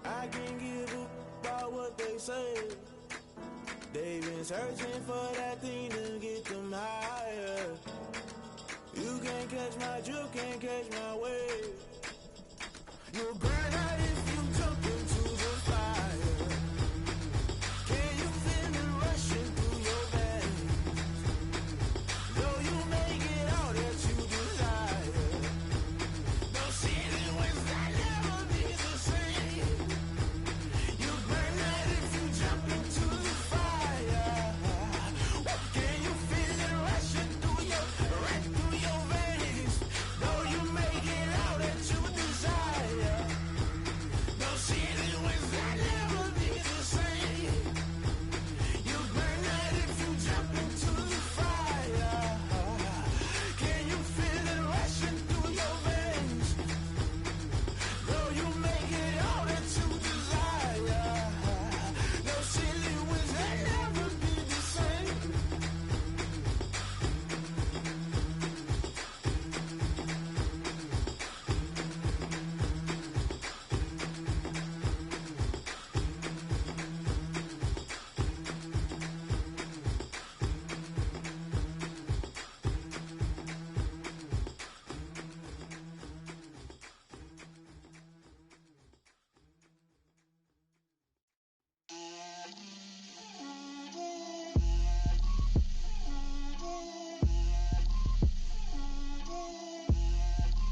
I can't give a about what they say. They've been searching for that thing to get them higher. You can't catch my drift, can't catch my wave. You'll burn out if you jump into the fire. Can you feel it rushing through your veins? Though you may get all that you desire, no ceiling wins that never be the same. You burn out if you jump into the fire. Can you feel it rushing through your veins? Though you may get all that you desire, no ceiling wins that never be the same. You burn out if you jump into the fire. Can you feel it rushing through your veins? Though you may get all that you desire, no ceiling wins that never be the same.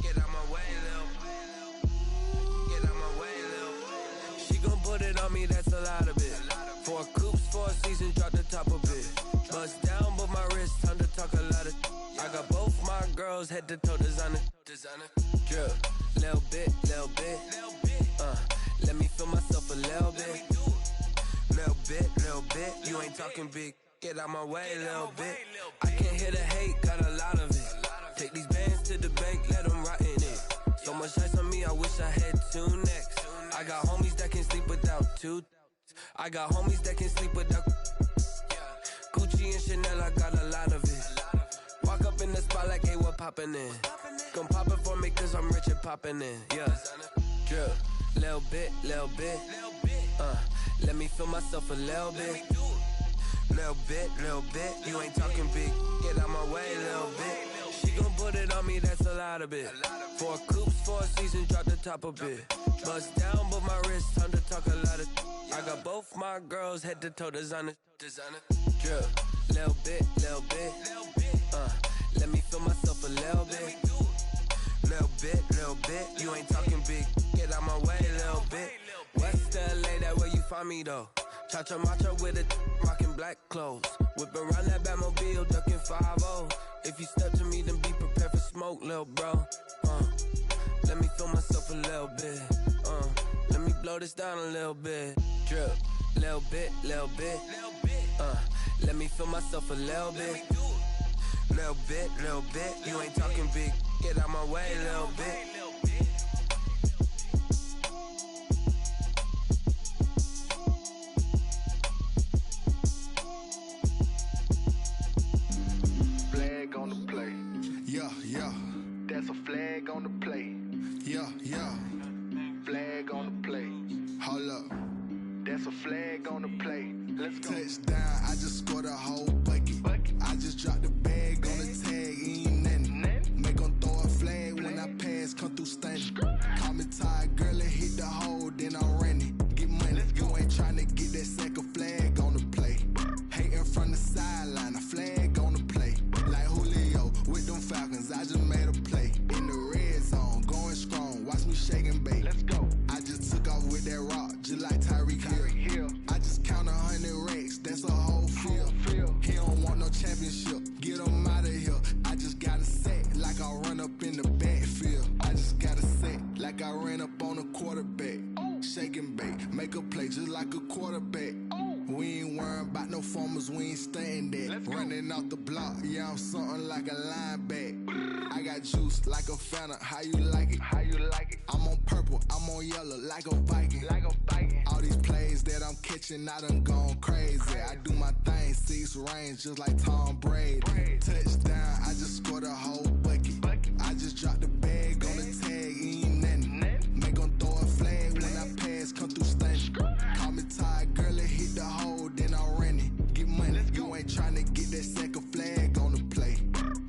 Get out my way, Lil. Get out my way, Lil. She gon' put it on me, that's a lot of it. 4 coops, 4 seasons, drop the top a bit. Bust down, but my wrist, time to talk a lot of. I got both my girls, head to toe designer. Drip, little bit. Let me feel myself a little bit. Little bit. You ain't talking big. Get out my way, little bit. I can't hear the hate, got a lot of it. Take these bands to the bank, let them rot in it. So much ice on me, I wish I had 2 necks. I got homies that can sleep without 2. I got homies that can sleep without Gucci and Chanel, I got a lot of it. Walk up in the spot like, hey, what poppin' in? Gon' pop it for me cause I'm rich and poppin' in, yeah. Drip, little bit. Let me feel myself a little bit. Little bit. You ain't talking big. Get out my way, little bit. She gon' put it on me, that's a lot of it. 4 coops, 4 seasons, drop the top a bit. Bust down, but my wrist, time to talk a lot of. I got both my girls, head to toe designer. Drip, little bit. Let me feel myself a little bit. Little bit. You ain't talking big. Get out my way, little bit. West LA, that where you find me though. Cha-cha matcha with a rockin' black clothes. Whip around that Batmobile, ducking 5-0. If you step to me, then be prepared for smoke, lil' bro. Let me feel myself a little bit. Let me blow this down a little bit. Drip, little bit, little bit. Let me feel myself a little bit. Little bit, little bit. You ain't talking big. Get out my way, little bit. Flag on the play. Yeah, yeah. That's a flag on the play. Yeah, yeah. Flag on the play. Hold up. That's a flag on the play. Let's go. Touchdown, I just scored a whole bucket. I just dropped the bag on the tag, ain't nothing. Make them throw a flag when I pass, come through stunning. Call me tired, girl, and hit the hole, then I'm running. Get money, you ain't tryna get that second flag on the play. Hating from the sideline, a flag on the play. Like Julio with them Falcons, I just made a play. In the red zone, going strong, watch me shake and bake. Let's go. I just took off with that rock, just like Tyreek Hill. I just count 100 racks, that's a whole field. He don't want no championship, get him out of here. I just got a set, like I run up in the backfield. I just got a set, like I ran up on a quarterback. Shake and bake, make a play just like a quarterback. We ain't worrying about no formers, we ain't staying there. Running off the block, yeah, I'm something like a linebacker. I got juice like a Fanta, how you like it? How you like it? I'm on purple, I'm on yellow, like a Viking. Like a Viking. All these plays that I'm catching, I done gone crazy. I do my thing, 6 range, just like Tom Brady. Touchdown, I just scored a whole bucket. I just dropped the bag on the tag, ain't nothing. Make them throw a flag when I pass, come through stunning. Call me tired, girl, and hit the hole, then I'm running. Get money, you ain't tryna get that second flag on the play.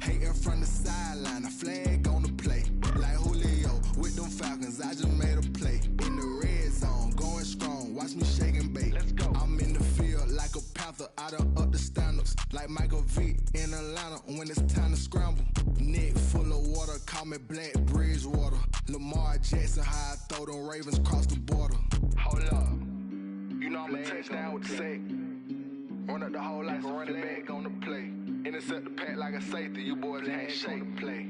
Hating from the sideline, a flag on the play. Like Julio with them Falcons, I just made a play. In the red zone, going strong, watch me shake and bake. Let's go. I'm in the field like a panther, I done up the standards. Like Michael Vick in Atlanta when it's time to scramble. Neck full of water, call me Black Bridgewater. Lamar Jackson, how I throw them Ravens cross the border. Hold up. You know I'm a touchdown with the sack. Run up the whole like a running back on the play. Intercept the pack like a safety, you boys ain't shake the play.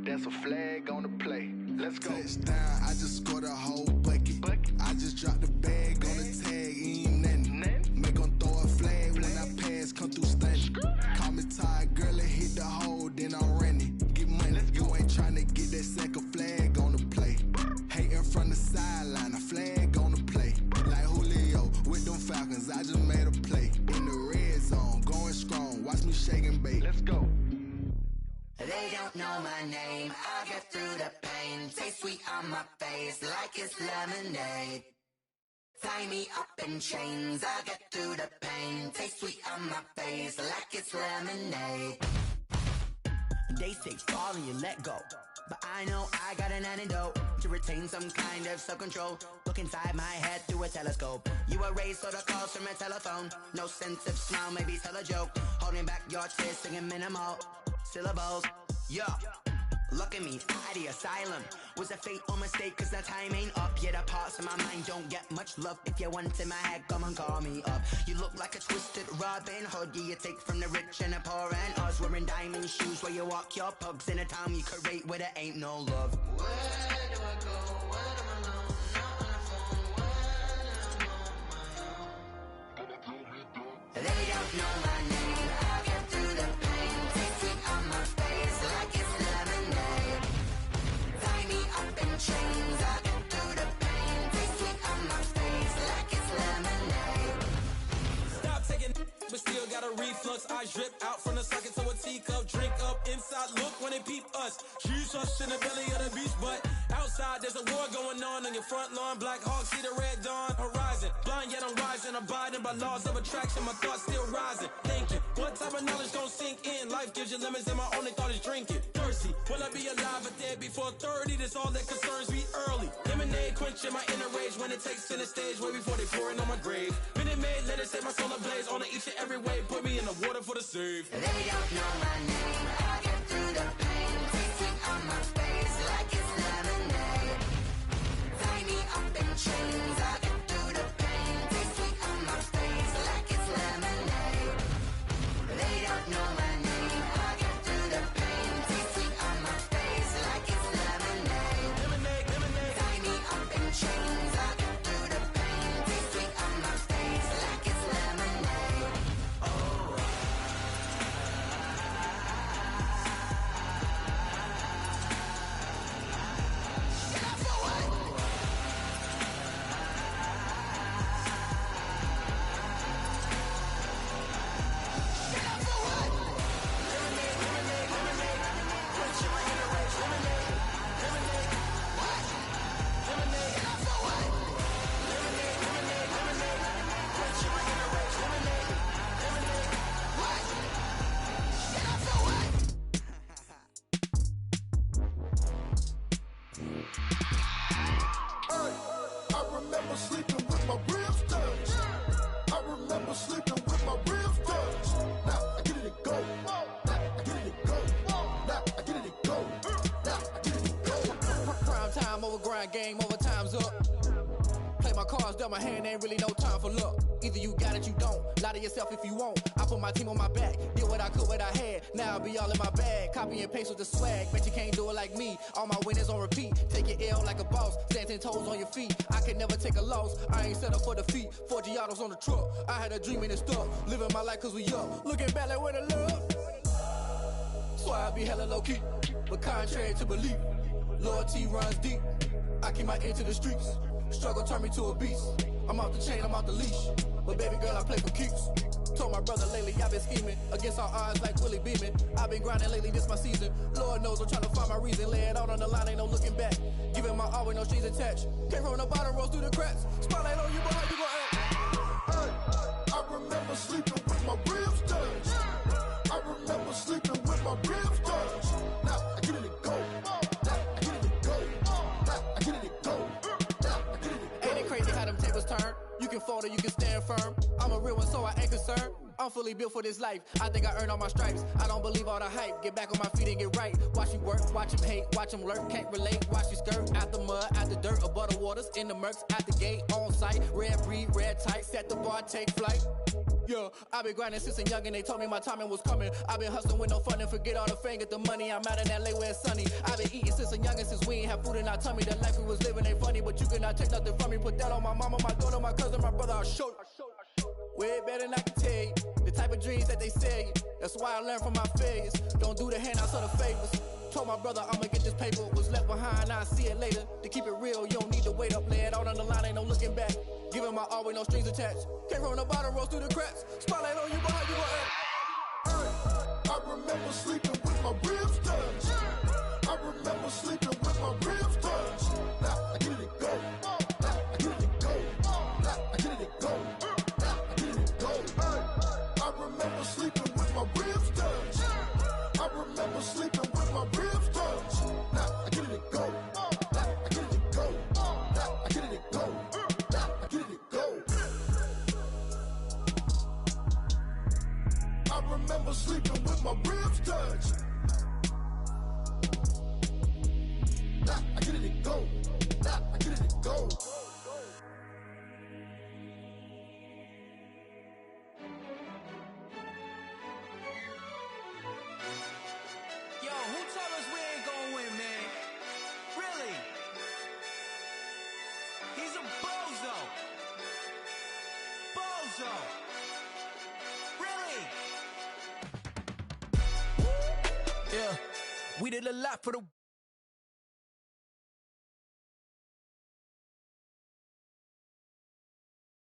That's a flag on the play. Let's go. Touchdown, I just scored a whole bucket. I just dropped the bag on the tag, ain't nothing. Make them throw a flag when I pass, come through stunning. Call me tired, girl, and hit the hole, then I'm running. Get money, you ain't tryna get that second flag on the play. Hating from the sideline, a flag on the play. Like Julio with them Falcons, I just made a play. In the red zone, going strong, watch me shake and bake. Let's go. They don't know my name, I get through the pain. Taste sweet on my face like it's lemonade. Tie me up in chains, I get through the pain. Taste sweet on my face like it's lemonade. They say fall and you let go, but I know I got an antidote to retain some kind of self-control. Look inside my head through a telescope. You erase all the calls from a telephone. No sense of smile, maybe tell a joke. Holding back your tears, singing minimal syllables. Yeah, look at me, out the asylum. Was a fate or mistake, cause the time ain't up. Yeah, the parts of my mind don't get much love. If you want in my head, come and call me up. You look like a twisted Robin Hood. Yeah, you take from the rich and the poor and us. Wearing diamond shoes where you walk your pugs in a town you create where there ain't no love. Where do I go? Where am I alone? Not on the phone. When I'm on my own. They don't know my name. I get through the pain. Taste it on my face like it's lemonade. Tie me up in chains. I get through the pain. Taste it on my face like it's lemonade. Stop taking, but still got a reflux. I drip out from the socket to a teacup. Drink up inside. Look when they peep us. Shoes us in the belly of the beach, but outside there's a war going on your front lawn. Black Hawk see the red dawn horizon. Blind yet I'm rising, abiding by laws of attraction. My thoughts still rising. Thinking, what type of knowledge gon' sink in? Life gives you lemons, and my only thought is drinking. Thirsty, will I be alive or dead before 30? That's all that concerns me early. Lemonade quenching my inner rage when it takes center stage way before they pour it on my grave. Minute Maid, let it set my soul ablaze on each and every way. Put me in the water for the save. They don't know my name. I get through the pain. Taste it on my face like it's lemonade. Tie me up in chains. I get through the pain. dealt my hand, ain't really no time for luck. Either you got it, you don't. Lie to yourself if you won't. I put my team on my back, did what I could, what I had. Now I'll be all in my bag. Copy and paste with the swag. Bet you can't do it like me. All my winners on repeat. Take your L like a boss. Stand 10 toes on your feet. I can never take a loss. I ain't set up for defeat. 4 Giottos on the truck. I had a dream and it stuck. Living my life cause we up. Looking back like where the love. So I be hella low key. But contrary to belief, loyalty runs deep. I keep my ear to the streets. Struggle turned me to a beast. I'm off the chain, I'm off the leash. But baby girl, I play for keeps. Told my brother lately, I've been scheming. Against all odds like Willie Beeman. I've been grinding lately, this my season. Lord knows I'm trying to find my reason. Lay it out on the line, ain't no looking back. Giving my all with no strings attached. Came from the bottom, rose through the cracks. Spotlight on you, but how you gon' act? Hey, I remember sleeping with my ribs touched. I remember sleeping with my ribs touched. Now I get it to go. Now I get it to go. Now I get it to go. Now I get it to go. Ain't it crazy how them tables turn? You can fold or you can stand firm. I'm a real one, so I ain't concerned. I'm fully built for this life. I think I earned all my stripes. I don't believe all the hype. Get back on my feet and get right. Watch you work, watch him hate, watch him lurk. Can't relate, watch you skirt. Out the mud, out the dirt, above the waters, in the murks, at the gate, on site. Red breed, red tight, set the bar, take flight. Yeah, I've been grinding since a young and they told me my timing was coming. I've been hustling with no fun and forget all the fame, get the money. I'm out in LA where it's sunny. I've been eating since a young and since we ain't have food in our tummy. The life we was living ain't funny, but you cannot take nothing from me. Put that on my mama, my daughter, my cousin, my brother, I'll show you. Way better than I can tell you. The type of dreams that they sell you. That's why I learned from my failures. Don't do the handouts or the favors. Told my brother I'ma get this paper. Was left behind, I'll see it later. To keep it real, you don't need to wait up. Lay it out on the line, ain't no looking back. Giving my all with no strings attached. Came from the bottom, rose through the cracks. Spotlight on you, but how you gon' act? Hey, I remember sleeping with my ribs touched. I remember sleeping with my ribs touched. Now I get it to go. Now I get it to go. Now I get it to go. Now I get it to go. Hey, I remember sleeping with my ribs touched. I remember sleeping with my ribs touched. Now I get it to go. Now I get it to go. Now I get it to go. Now I get it to go. I remember sleeping with my ribs touched. Now I get it to go. Now I get it to go. Yo, who told us we ain't gonna win, man? Really? He's a bozo. Bozo. Really? Yeah, we did a lot for the